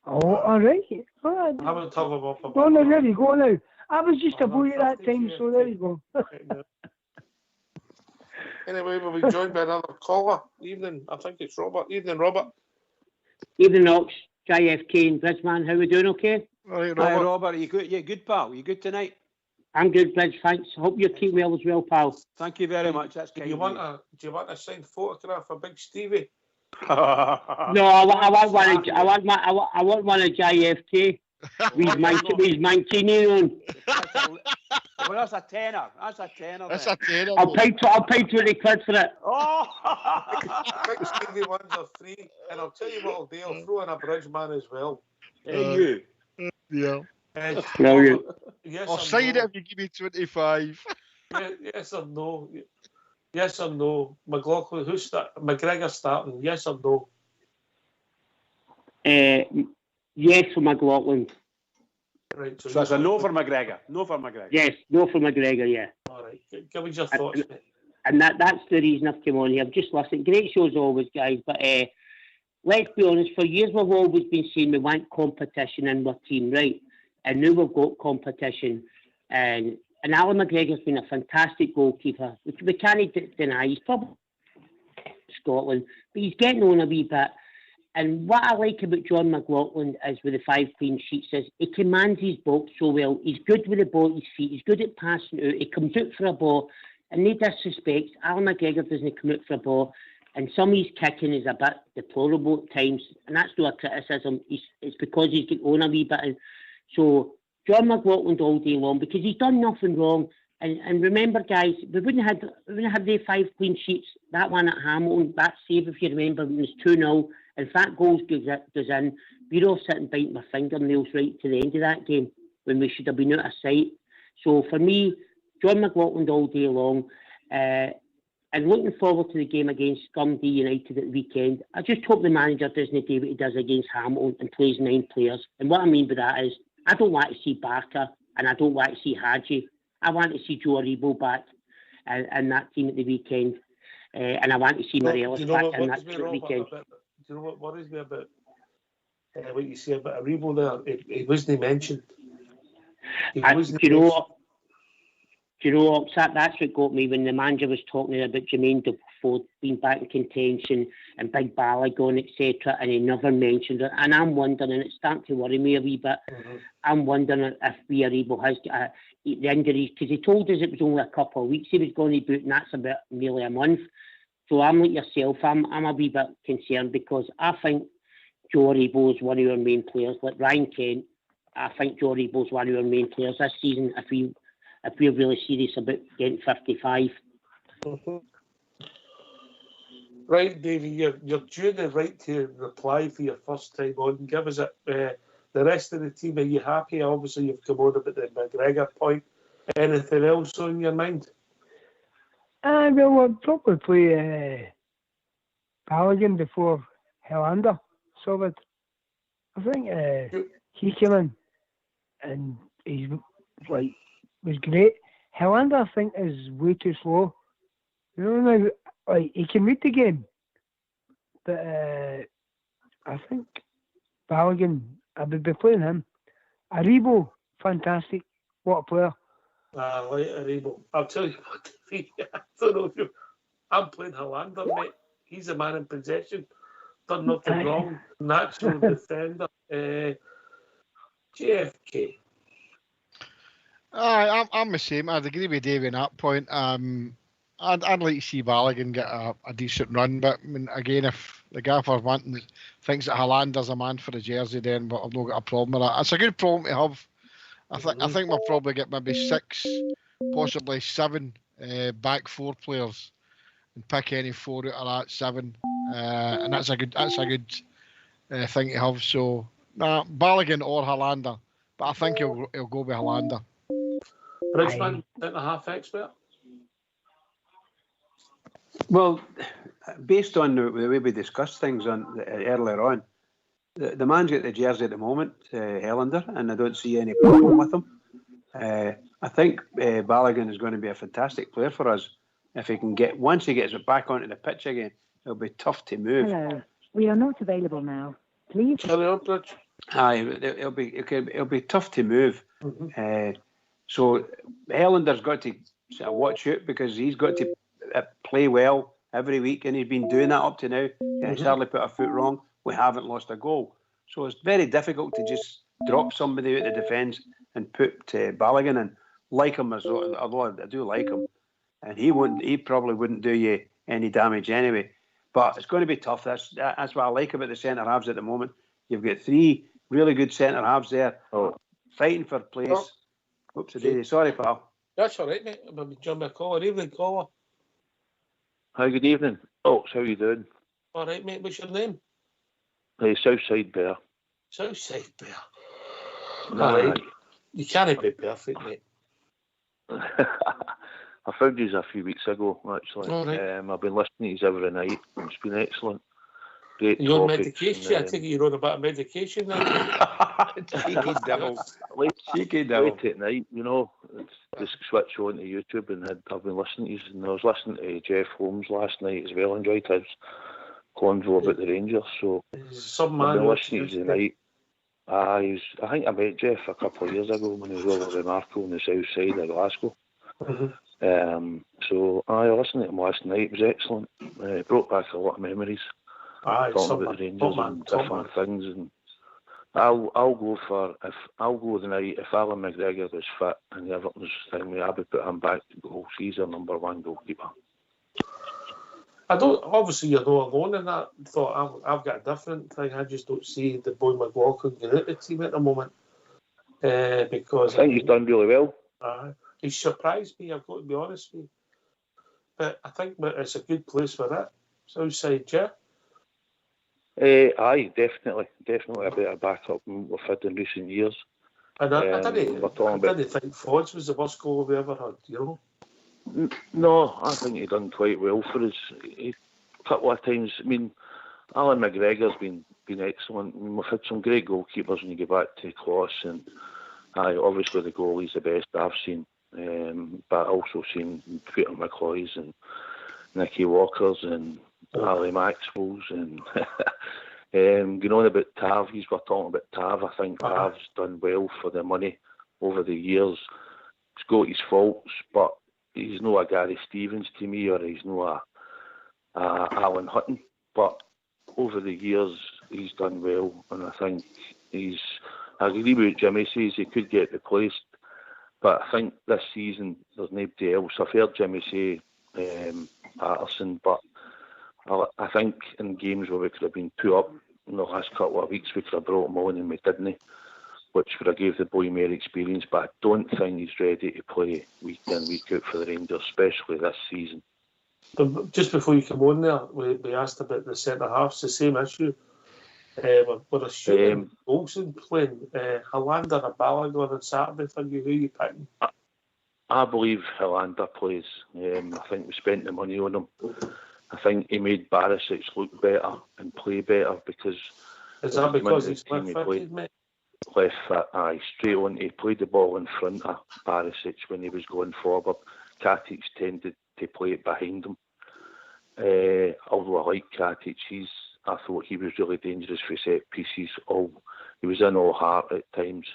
Oh, all right. I haven't told him off about Oh, no, there you go now. I was just a boy at that time, so there you go. Anyway, we'll be joined by another caller. Evening, I think it's Robert. Evening, Robert. Evening, Ox, JFK and Bridgeman. How we doing, okay? All right, Robert. Hi, Robert. Are you good? Yeah, good, pal. You good tonight? I'm good, Bridge, thanks. Hope you keep well as well, pal. Thank you very much. That's Do kind you of want a signed photograph of Big Stevie? you. No, I want one of JFK. With Mancini on. Well, that's a tenner. That's a tenner. I'll pay 20 quid for it. Oh! Big Stevie ones are free, and I'll tell you what I'll do. I'll throw in a Bridgeman as well. Hey, you. Yeah. Brilliant. Yes I'll or sign no? it if you give me 25. Yes or no? Yes or no? McLaughlin, McGregor starting? Yes or no? Yes for McLaughlin. Right. So it's a no for McGregor. No for McGregor. Yes, no for McGregor, yeah. All right. Give me your thoughts, mate. And that's the reason I've come on here. I've just listened. Great shows always, guys. But let's be honest, for years we've always been saying we want competition in our team, right? And now we've got competition. And Alan McGregor's been a fantastic goalkeeper, which we can't deny. He's probably Scotland, but he's getting on a wee bit. And what I like about John McLaughlin is with the 5 clean sheets is he commands his box so well. He's good with the ball at his feet. He's good at passing out. He comes out for a ball. And no disrespect, Alan McGregor doesn't come out for a ball. And some of his kicking is a bit deplorable at times. And that's not a criticism. It's because he's getting on a wee bit. And so John McLaughlin all day long because he's done nothing wrong. And remember, guys, we wouldn't have the 5 clean sheets. That one at Hamilton, that save, if you remember, when it was 2-0. If that goal goes in, we're all sitting biting our fingernails right to the end of that game when we should have been out of sight. So for me, John McLaughlin all day long, and looking forward to the game against Dundee United at the weekend. I just hope the manager doesn't do what he does against Hamilton and plays 9 players. And what I mean by that is, I don't want to see Barker and I don't want to see Hadji. I want to see Joe Aribo back and that team at the weekend. And I want to see Morelos back in that team at the weekend. Do you know what worries me about what you say about Aribo there? He wasn't mentioned. Do you know what? That's what got me when the manager was talking about Jermaine Defoe being back in contention and Big Balogun, etc., and he never mentioned it. And I'm wondering, and it's starting to worry me a wee bit, I'm wondering if Aribo has got the injuries, because he told us it was only a couple of weeks he was going to boot, and that's about nearly a month. So I'm like yourself, I'm a wee bit concerned because I think Joe Aribo is one of our main players. Like Ryan Kent, I think Joe Aribo is one of our main players this season if we're really serious about getting 55. Right, Davey, you're due the right to reply for your first time on. Give us the rest of the team. Are you happy? Obviously, you've come on about the McGregor point. Anything else on your mind? Well, I'll probably play Balogun before Helander. So, but I think he came in and he was great. Helander, I think, is way too slow. You know, now, like, he can read the game, but I think Balogun, I would be playing him. Aribo, fantastic. What a player. I like Aribo. I'll tell you what, I don't know if I'm playing Helander, mate. He's a man in possession. Done nothing wrong. Natural defender. JFK. I'm the same. I'd agree with Dave on that point. I'd like to see Balogun get a decent run, but I mean, again, if the gaffer thinks that Holander's a man for the jersey, then I've not got a problem with that. It's a good problem to have. I think we'll probably get maybe 6, possibly 7 back 4 players, and pick any 4 out of that 7, and that's a good thing to have. So, Balogun or Holander, but I think he'll go with Holander. Bridgman, centre half expert. Well, based on the way we discussed things earlier on, the man's got the jersey at the moment, Helander, and I don't see any problem with him. I think Balogun is going to be a fantastic player for us. If he can once he gets it back onto the pitch again, it'll be tough to move. Hello, we are not available now. Please. Aye, it'll be tough to move. So Helander's got to sort of watch out, because he's got to play well every week, and he's been doing that up to now. He's hardly put a foot wrong. We haven't lost a goal, so it's very difficult to just drop somebody out the defence and put Balogun in. Like him, although I do like him, and he probably wouldn't do you any damage anyway. But it's going to be tough. That's what I like about the centre halves at the moment. You've got 3 really good centre halves there, fighting for place. Oops, sorry, pal. That's all right, mate. I'm John McCall. Evening, caller. Hi, good evening. Oh, how you doing? All right, mate. What's your name? Southside Bear. Southside Bear. Nah, all right. You can't be perfect, mate. I found these a few weeks ago, actually. Right. I've been listening to these every night. It's been excellent. Great you're on topics. Medication? I think you're on about medication now. Cheeky devil. Cheeky devil. Late at night, you know, just switch on to YouTube, and I've been listening to these, and I was listening to Jeff Holmes last night as well. Enjoyed his convo about the Rangers, so I've been listening to tonight. I think I met Jeff a couple of years ago when he was over in Marco on the south side of Glasgow. So I listened to him last night. It was excellent. It brought back a lot of memories. Talking about the Rangers and different things, and I'll go tonight if Alan McGregor was fit and Everton's thing, I would put him back to goals. He's our number 1 goalkeeper. Obviously you're not alone in that thought. I've got a different thing. I just don't see the boy McLaughlin getting out the team at the moment. Because I think he's done really well. He's surprised me, I've got to be honest with you. But I think it's a good place for it. Southside, yeah? Aye, definitely a better backup than we've had in recent years. And I didn't think Fodds was the worst goal we ever had, you know? No, I think he done quite well for us. A couple of times, I mean, Alan McGregor's been excellent. I mean, we've had some great goalkeepers when you get back to Kloss, and obviously the goalie's the best I've seen. But also seen Peter McCoy's and Nicky Walker's and Ali Maxwell's and going on about Tav. We're talking about Tav. I think Tav's done well for the money over the years. He's got his faults, but he's not a Gary Stevens to me, or he's not a Alan Hutton. But over the years, he's done well, and I think I agree with what Jimmy says, he could get replaced. But I think this season, there's nobody else. I've heard Jimmy say Patterson, but I think in games where we could have been 2 up in the last couple of weeks, we could have brought him on and we didn't, which would have gave the boy more experience. But I don't think he's ready to play week in, week out for the Rangers, especially this season. But just before you come on there, we asked about the centre halves, the same issue. We're assuming Olsen playing Helander or Balogun on Saturday for you. Who are you picking? I believe Helander plays. I think we spent the money on him. I think he made Barisic look better and play better because... Is that because he's left-footed, mate? left foot, straight on. He played the ball in front of Barisic when he was going forward. Katic tended to play it behind him. Although I like Katic, I thought he was really dangerous for set pieces. He was in all heart at times.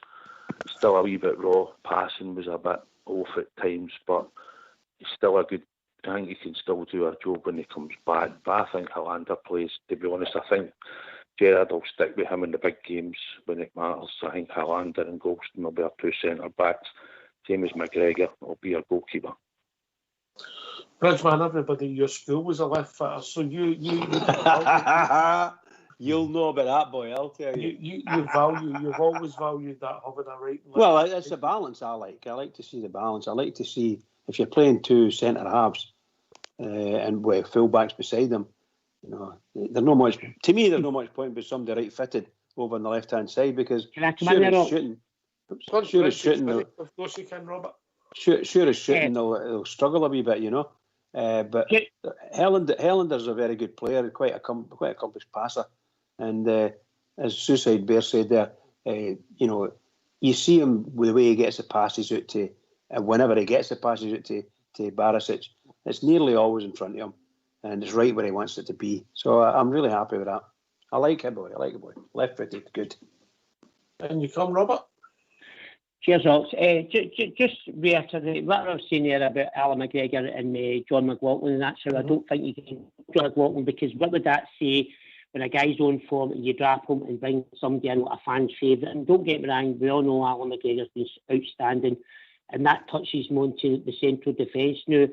Still a wee bit raw. Passing was a bit off at times, but he's still a good. I think he can still do a job when he comes back. But I think Helander plays. To be honest, I think Gerrard will stick with him in the big games when it matters. I think Helander and Golston will be our two centre backs. Same as McGregor will be our goalkeeper. Bridgeman, everybody in your school was a left footer, so you you'll know about that, boy. I'll tell you. You've always valued that having a right. Well, it's a balance. I like to see the balance. I like to see if you're playing two centre halves and with full-backs beside them. You know, there's no much. To me, there's no much point with somebody right fitted over on the left-hand side because sure as shooting. Of course you can, Robert. Sure as shooting, they'll struggle a wee bit, you know. But Helander's a very good player, quite accomplished passer, and as Suicide Bear said there, you know, you see him with the way he gets the passes out to, whenever he gets the passes out to Barisic, it's nearly always in front of him, and it's right where he wants it to be. So I'm really happy with that. I like him, boy. Left-footed, good. And you come, Robert. Cheers, Ox. Just reiterate what I was saying there about Alan McGregor and John McLaughlin, and that's how I don't think you can John McLaughlin, because what would that say when a guy's on form and you drop him and bring somebody in like a fan's favourite? And don't get me wrong, we all know Alan McGregor's been outstanding, and that touches more into the central defence. Now,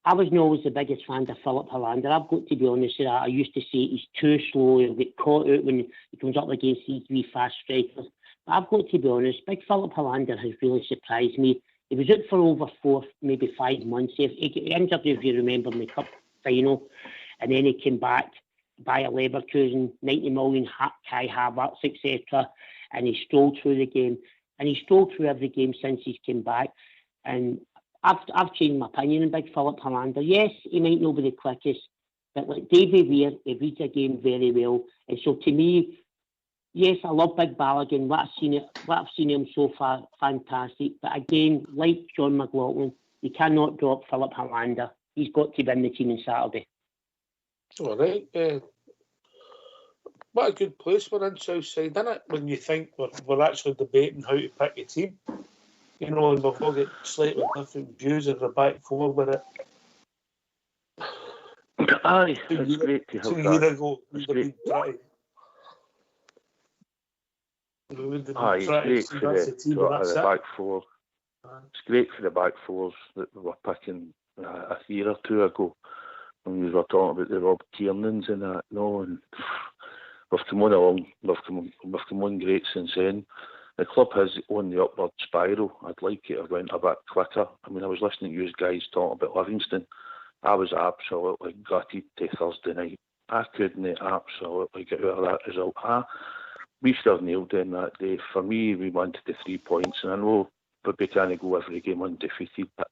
I was not always the biggest fan of Philip Helander. I've got to be honest with that. I used to say he's too slow. He'll get caught out when he comes up against these wee fast strikers. But I've got to be honest, big Philip Helander has really surprised me. He was out for over 4, maybe 5 months. He injured, if you remember, in the cup final. And then he came back by a Leverkusen, 90 million, Kai Havertz, etc. And he strolled through the game. And he strolled through every game since he's came back. And I've changed my opinion on big Philip Helander. Yes, he might not be the quickest, but like Davy Weir, he reads a game very well. And so to me, yes, I love Big Balogun. What I've seen him so far, fantastic. But again, like John McLaughlin, you cannot drop Philip Helander. He's got to be in the team on Saturday. All right. What a good place we're in, Southside, isn't it? When you think we're actually debating how to pick a team. You know, and we've all got slightly different views of the back four with it. Aye, it's great to have 2 that. years ago, we'd have been trying. It's great for the back four. It's great for the back fours that we were picking a year or two ago when we were talking about the Rob Tiernans and that. No, and we've come on along. We've come on great since then. The club has on the upward spiral. I'd like it to have went a bit quicker. I mean, I was listening to you guys talking about Livingston. I was absolutely gutted to Thursday night. I couldn't absolutely get out of that result. We still nailed in that day. For me, we wanted the 3 points, and I know we can't go every game undefeated, but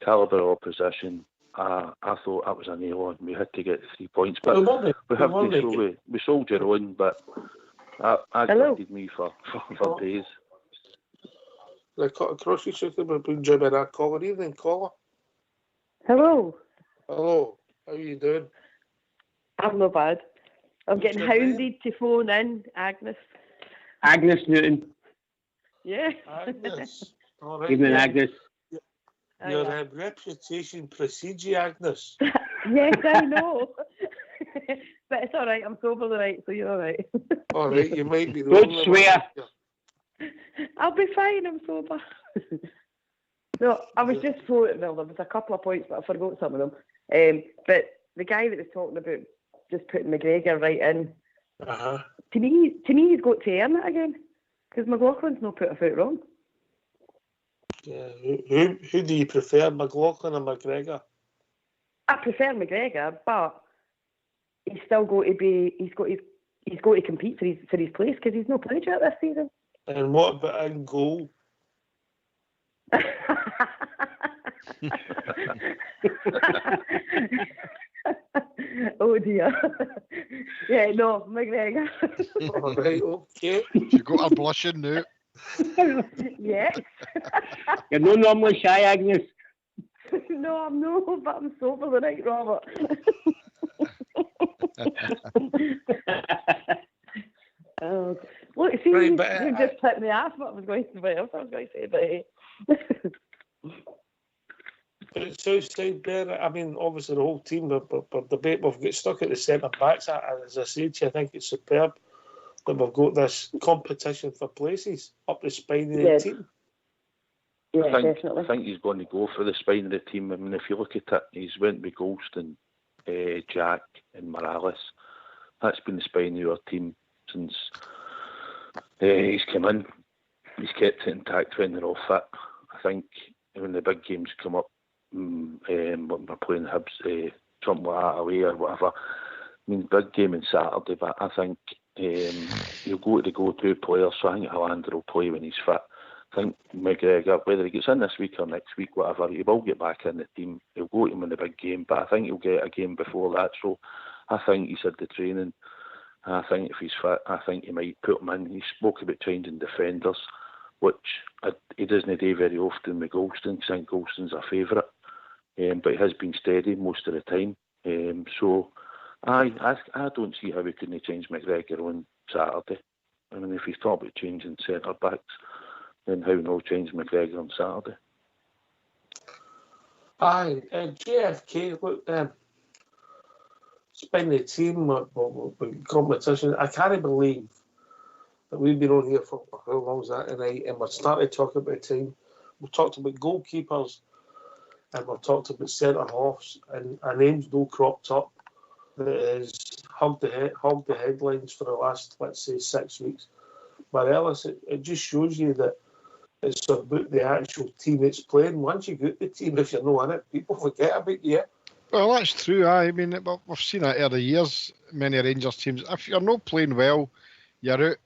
calibre opposition, I thought that was a nail on. We had to get the 3 points, but we soldier on, but that gutted me for days. Across you, something we've been joined by that caller. Evening, caller. Hello. Hello. How are you doing? I'm not bad. I'm getting hounded to phone in, Agnes. Agnes Newton. Yeah. Agnes. All right. Evening, Agnes. Your reputation precedes you, Agnes. Yes, I know. But it's all right. I'm sober tonight, so you're all right. All right. You might be the Don't only swear. one. I'll be fine. I'm sober. No, I was just phoning. Well, there was a couple of points, but I forgot some of them. But the guy that was talking about just putting McGregor right in. To me, he's got to earn it again, because McLaughlin's not put a foot wrong. Yeah, who do you prefer, McLaughlin or McGregor? I prefer McGregor, but he's still got to be. He's got to compete for his place, because he's not played yet this season. And what about in goal? Oh dear. Yeah, no, McGregor. All right, okay. You got her blushing now. Yes. You're not normally shy, Agnes. No, I'm not, but I'm sober the night, Robert. Look, see, Right, but, you just tipped me off what I was going to say. What I was going to say, but it's outside there. I mean, obviously the whole team, but debate. We've got stuck at the centre backs. As I said to you, I think it's superb that we've got this competition for places up the spine of the team. Yeah, definitely. I think he's going to go for the spine of the team. I mean, if you look at it, he's went with Golston, Jack and Morales. That's been the spine of our team since he's come in. He's kept it intact when they're all fit. I think when the big games come up, when we're playing Hibs, something like that away or whatever, I mean, big game on Saturday, but I think he'll go to the go-to players, so I think Hollander will play when he's fit. I think McGregor, whether he gets in this week or next week, whatever, he will get back in the team. He'll go to him in the big game, but I think he'll get a game before that. So I think he's had the training. I think if he's fit, I think he might put him in. He spoke about changing defenders, which he doesn't do very often with Golston, because I think Golston's a favourite. But he has been steady most of the time. So I don't see how we couldn't change McGregor on Saturday. I mean, if he's talking about changing centre-backs, then how no change McGregor on Saturday? Aye, JFK, look, spin the team with competition. I can't believe that we've been on here for how long is that tonight, and we've started talking about team. We've talked about goalkeepers, and we've talked about centre halves, and a name's no cropped up that has hugged the headlines for the last, let's say, 6 weeks. But Ellis, it just shows you that it's about the actual team that's playing. Once you get the team, if you're not in it, people forget about you. Well, that's true. I mean, we've seen it over the years. Many Rangers teams, if you're not playing well, you're out,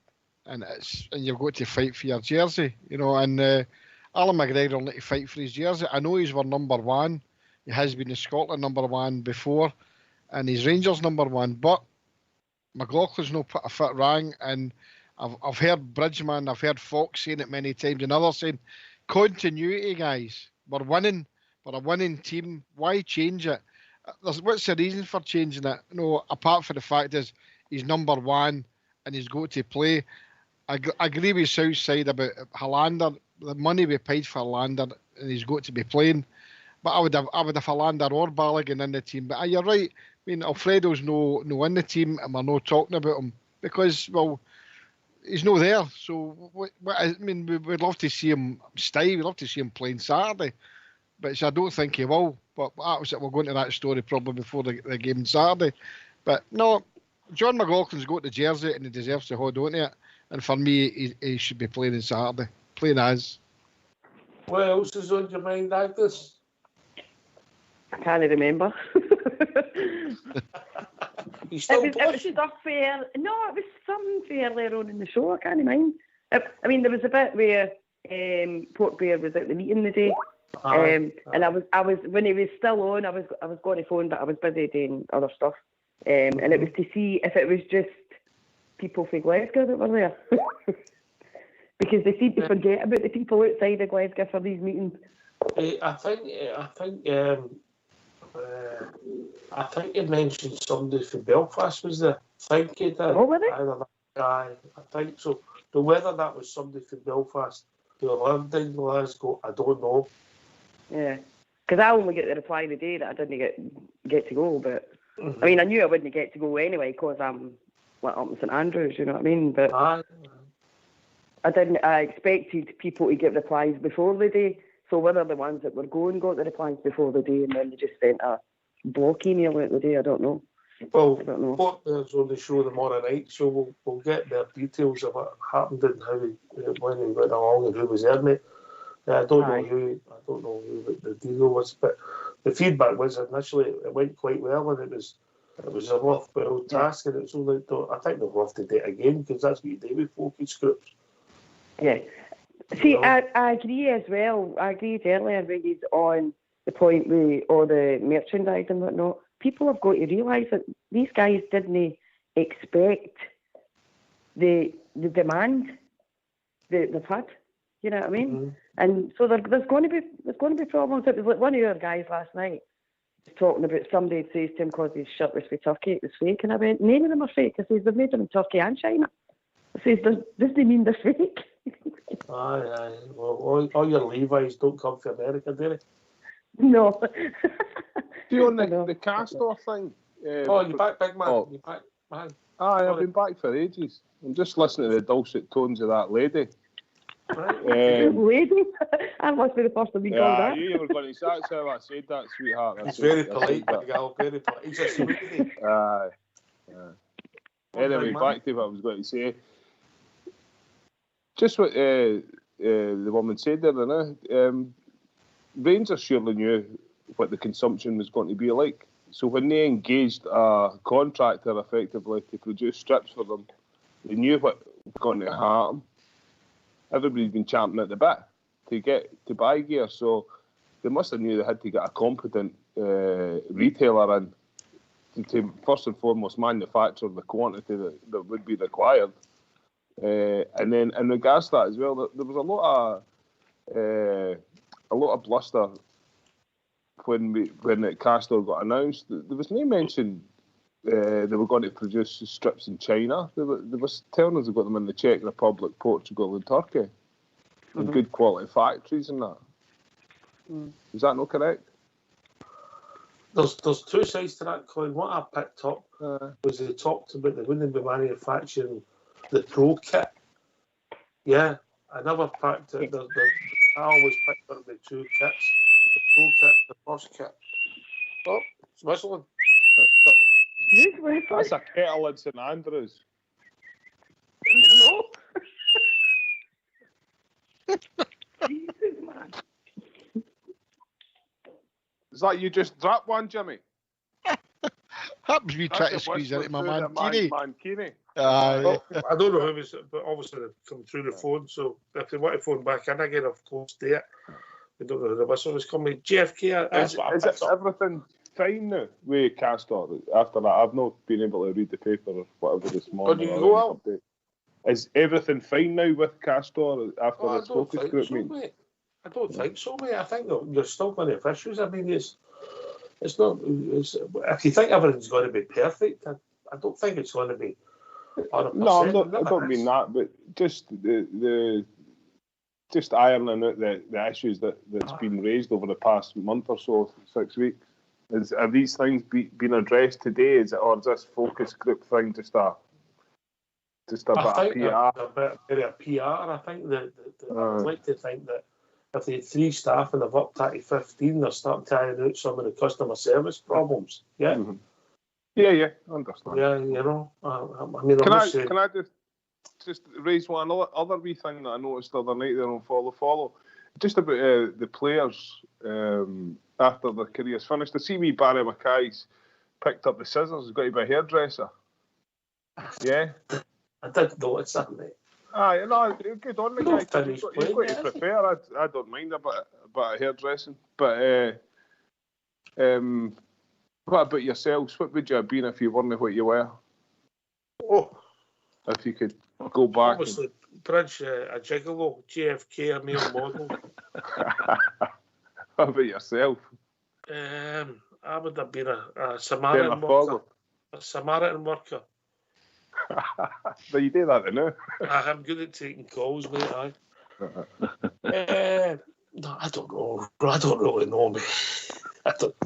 and you've got to fight for your jersey. You know, and Alan McGregor will need to fight for his jersey. I know he's our number one. He has been the Scotland number one before, and he's Rangers number one. But McLaughlin's no put a foot wrong, and I've heard Bridgman, I've heard Fox saying it many times, and others saying, continuity, guys. We're winning. We're a winning team. Why change it? What's the reason for changing it? No, apart from the fact is he's number one and he's got to play. I agree with Southside about Hollander. The money we paid for Hollander, and he's got to be playing. But I would have Hollander or Balogun in the team. But you're right. I mean, Alfredo's no in the team, and we're not talking about him because, well, he's not there. So I mean, we'd love to see him stay. We'd love to see him playing Saturday. But I don't think he will. But we'll go into that story probably before the game on Saturday. But no, John McLaughlin's got the jersey and he deserves to hold on to it. And for me, he should be playing on Saturday. Playing as. What else is on your mind, Agnes? I can't remember. You still it was stuff fair. No, it was something fairly on in the show. I can't mind. I mean, there was a bit where Port Bear was at the meeting the day. And I was when he was still on, I was going to phone, but I was busy doing other stuff. And it was to see if it was just people from Glasgow that were there, because they seem to forget about the people outside of Glasgow for these meetings. I think you mentioned somebody from Belfast was there. I think you did. Oh, were they? Aye, I think so. But whether that was somebody from Belfast who lived in Glasgow, I don't know. Yeah, because I only get the reply the day that I didn't get to go. But I mean, I knew I wouldn't get to go anyway because I'm up in St Andrews. You know what I mean? But I didn't. I expected people to get replies before the day. So whether the ones that were going got the replies before the day, and then they just sent a block email out the day, I don't know. Well, Port Bear's on the show tomorrow night, so we'll get their details of what happened and how when he went along and who was in it. I don't know who the deal was, but the feedback was initially it went quite well, and it was a worthwhile task, and it's only I think they'll have to do it again because that's what you do with focus groups. Yeah. See, I agree as well. I agreed earlier, Riggy's on the point with all the merchandise and whatnot. people have got to realise that these guys didn't expect the demand that they've had. You know what I mean? Mm-hmm. And so there's going to be problems. It was like one of your guys last night talking about somebody says to him because his shirt was for Turkey, it was fake, and I went, none of them are fake. I says they've made them in Turkey and China. I says, doesn't mean they're fake. Aye. Well, all your Levi's don't come from America, do they? No. See on the Castore thing. You back, big man. You back, man. Aye, I've been back for ages. I'm just listening to the dulcet tones of that lady. Right. Lady? I must be the first to be called that. You were going to say that's how I said that, sweetheart. It's very polite, gal. Very polite. He's a sweetie. Aye. Anyway, back to what I was going to say. Just what the woman said there, now. Rangers surely knew what the consumption was going to be like. So when they engaged a contractor effectively to produce strips for them, they knew what was going to happen. Everybody's been champing at the bit to buy gear, so they must have knew they had to get a competent retailer in to first and foremost manufacture the quantity that would be required. And then in regards to that as well, there was a lot of bluster when Castore got announced. There was no mention they were going to produce strips in China. They were telling us they got them in the Czech Republic, Portugal, and Turkey, in good quality factories and that. Is that not correct? There's two sides to that coin. What I picked up was they talked about they wouldn't be manufacturing the pro kit. Yeah, I never picked it. I always picked up the two kits. The pro kit, the first kit. Oh, it's whistling. That's a kettle in St Andrews. No. Jesus, man. Is that you just dropped one, Jimmy? Happens we try to squeeze into my man Keeney. Aye. I don't know who it was, but obviously they've come through the phone, so if they want to phone back in again, of course, do it. We don't know who the whistle was coming. JFK, that's what I picked up. Everything fine now with Castore? After that, I've not been able to read the paper or whatever this morning. Is everything fine now with Castore after this focus group meeting? Mate. I don't think so, mate. I think you're still going to have issues. I mean, it's not. If you think everything's going to be perfect, I don't think it's going to be 100%. No, I don't mean that, but just just ironing out the issues that's been raised over the past month or so, 6 weeks. Have these things been addressed today? Or is this focus group thing just a bit of PR? A bit of PR. I think that I'd like to think that if they had 3 staff and they've upped that to 15, they're starting to iron out some of the customer service problems. Yeah. Mm-hmm. Yeah, I understand. Yeah, you know. I mean, can I just raise one other wee thing that I noticed the other night there on Follow? Just about the players after their careers finished. I see wee Barry Mackay's picked up the scissors. He's got to be a hairdresser. Yeah? I didn't notice that, mate. Aye, no, good on the guy. You've got to prepare. I don't mind a bit of hairdressing. But what about yourselves? What would you have been if you weren't what you were? Oh. If you could go back. Obviously, Bridge, a gigolo, JFK, a male model. What about yourself? I would have been a Samaritan worker. A Samaritan worker. But you do that now. I'm good at taking calls, mate. No, I don't know. I don't really know me.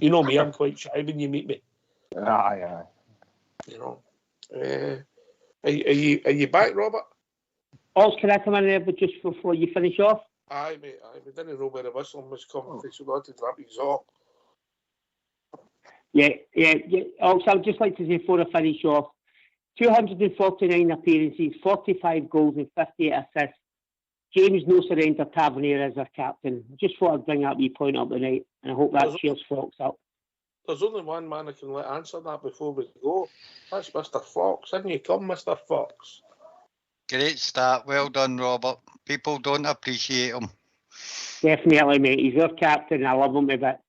You know me, I'm quite shy when you meet me. Aye. You know. Are you back, Robert? Can I come in there but just before you finish off? Aye, mate. We didn't know where the whistle was coming from, so we had to drop his off. Yeah. Also, I'd just like to say before I finish off, 249 appearances, 45 goals and 58 assists. James No Surrender Tavernier as our captain. Just thought I'd bring that wee point up tonight, and I hope that cheers Fox up. There's only one man I can let answer that before we go. That's Mr. Fox. Didn't you come, Mr. Fox? Great start. Well done, Robert. People don't appreciate him. Definitely, mate. He's our captain. I love him a bit.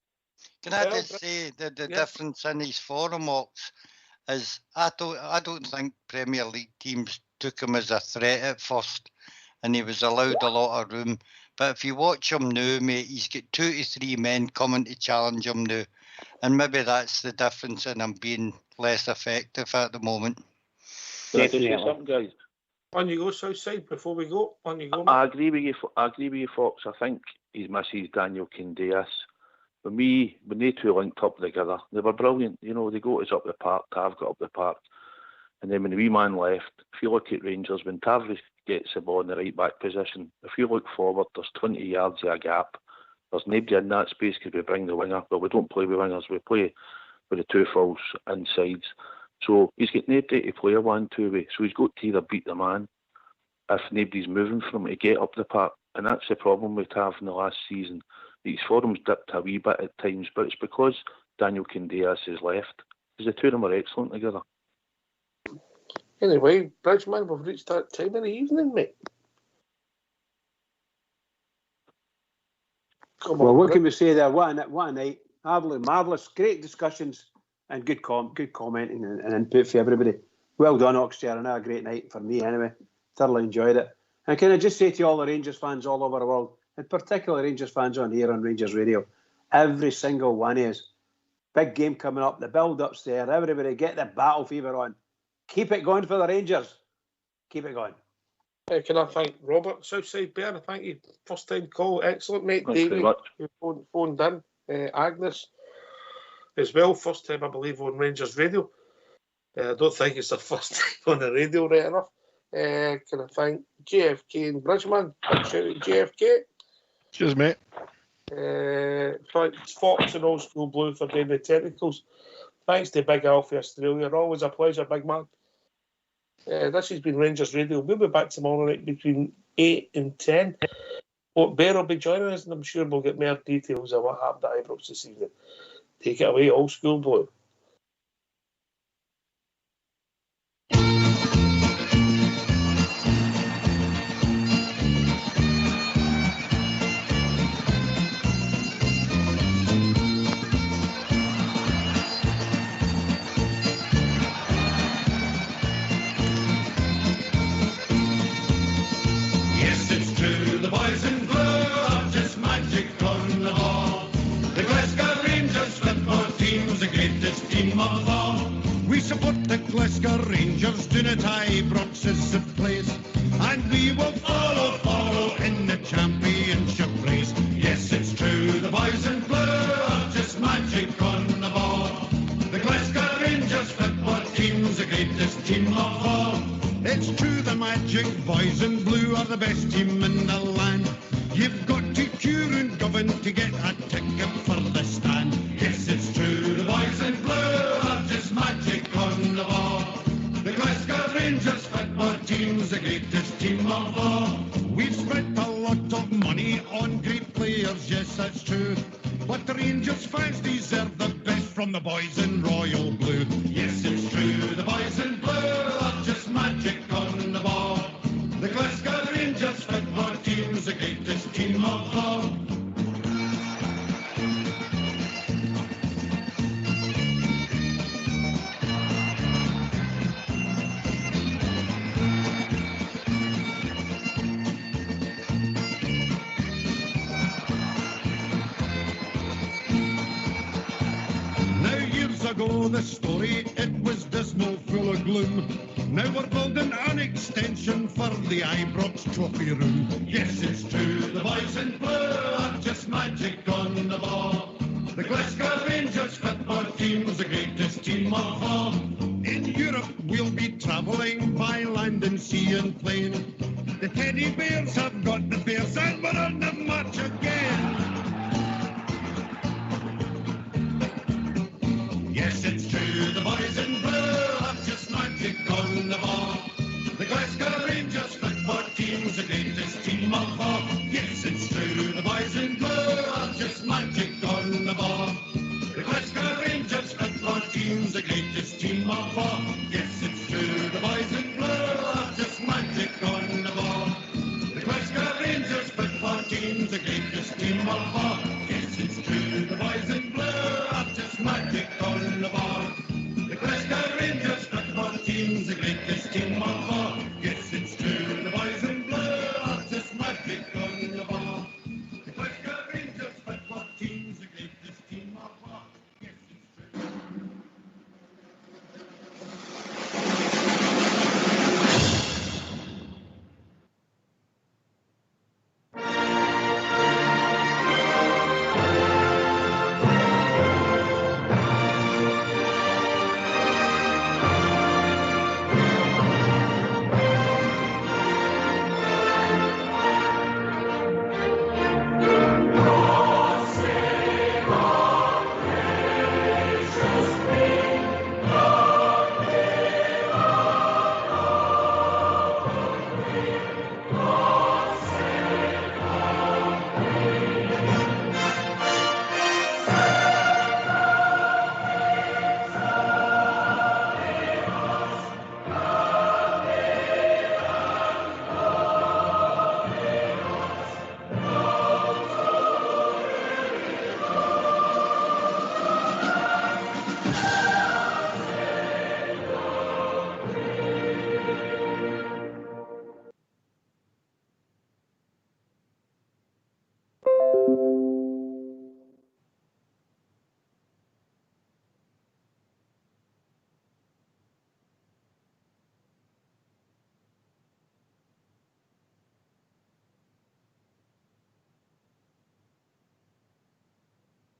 Can I just say the difference in his forum ops is I don't think Premier League teams took him as a threat at first, and he was allowed a lot of room. But if you watch him now, mate, he's got 2 to 3 men coming to challenge him now, and maybe that's the difference in him being less effective at the moment. Definitely. Something, guys. On you go, Southside, before we go. On you go, mate. I agree with you, Fox. I think he's misses Daniel Kindeas. For me, when they two linked up together, they were brilliant. You know, they got us up the park, Tav got up the park. And then when the wee man left, if you look at Rangers, when Tav gets the ball in the right back position, if you look forward, there's 20 yards of a gap. There's nobody in that space because we bring the winger. But we don't play with wingers, we play with the 2 false insides. So he's got nobody to play a 1-2 with. So he's got to either beat the man if nobody's moving for him to get up the park. And that's the problem with Tav in the last season. His form's dipped a wee bit at times, but it's because Daniel Kindeas has left. Because the two of them are excellent together. Anyway, Bridgeman, we've reached that time of the evening, mate. Well, what can we say there? What a night. Marvellous, great discussions and good commenting and input for everybody. Well done, Oxshare. Another great night for me anyway. Thoroughly enjoyed it. And can I just say to all the Rangers fans all over the world, in particular Rangers fans on here on Rangers Radio, every single one of us, big game coming up, the build-up's there, everybody get the battle fever on. Keep it going for the Rangers. Keep it going. Can I thank Robert, Southside Bear? Thank you. First time call. Excellent, mate. Thanks Davey, who phoned in. Agnes as well. First time, I believe, on Rangers Radio. I don't think it's the first time on the radio, right enough. Can I thank JFK and Bridgeman? Shout out JFK. Cheers, mate. Thanks Fox and Old School Blue for doing the technicals. Thanks to Big Alfie Australia. Always a pleasure, big man. This has been Rangers Radio. We'll be back tomorrow night between 8 and 10. Bear will be joining us, and I'm sure we'll get more details of what happened at Ibrox this evening. Take it away, Old School Blue. We support the Glasgow Rangers, do not Ibrox is the place, and we will follow in the championship race. Yes, it's true, the boys in blue are just magic on the ball. The Glasgow Rangers football team's the greatest team of all. It's true, the magic boys in blue are the best team in the land. You've got to queue and govern to get a ticket for the stand. Yes, it's true, the boys in blue are just magic on the ball. The Glasgow Rangers football team's the greatest team of all. We've spent a lot of money on great players, yes, that's true. But the Rangers fans deserve the best from the boys in royal blue. Yes, it's true, the boys in blue are just magic on the ball. The Glasgow Rangers football team's the greatest team of all. Ago, the story, it was dismal, full of gloom. Now we're building an extension for the Ibrox trophy room. Yes, it's true, the boys in blue are just magic on the ball. The Glasgow Rangers football team's the greatest team of all. In Europe, we'll be travelling by land and sea and plane. The teddy bears have got the bears and we're on the march again. Yes, it's true, the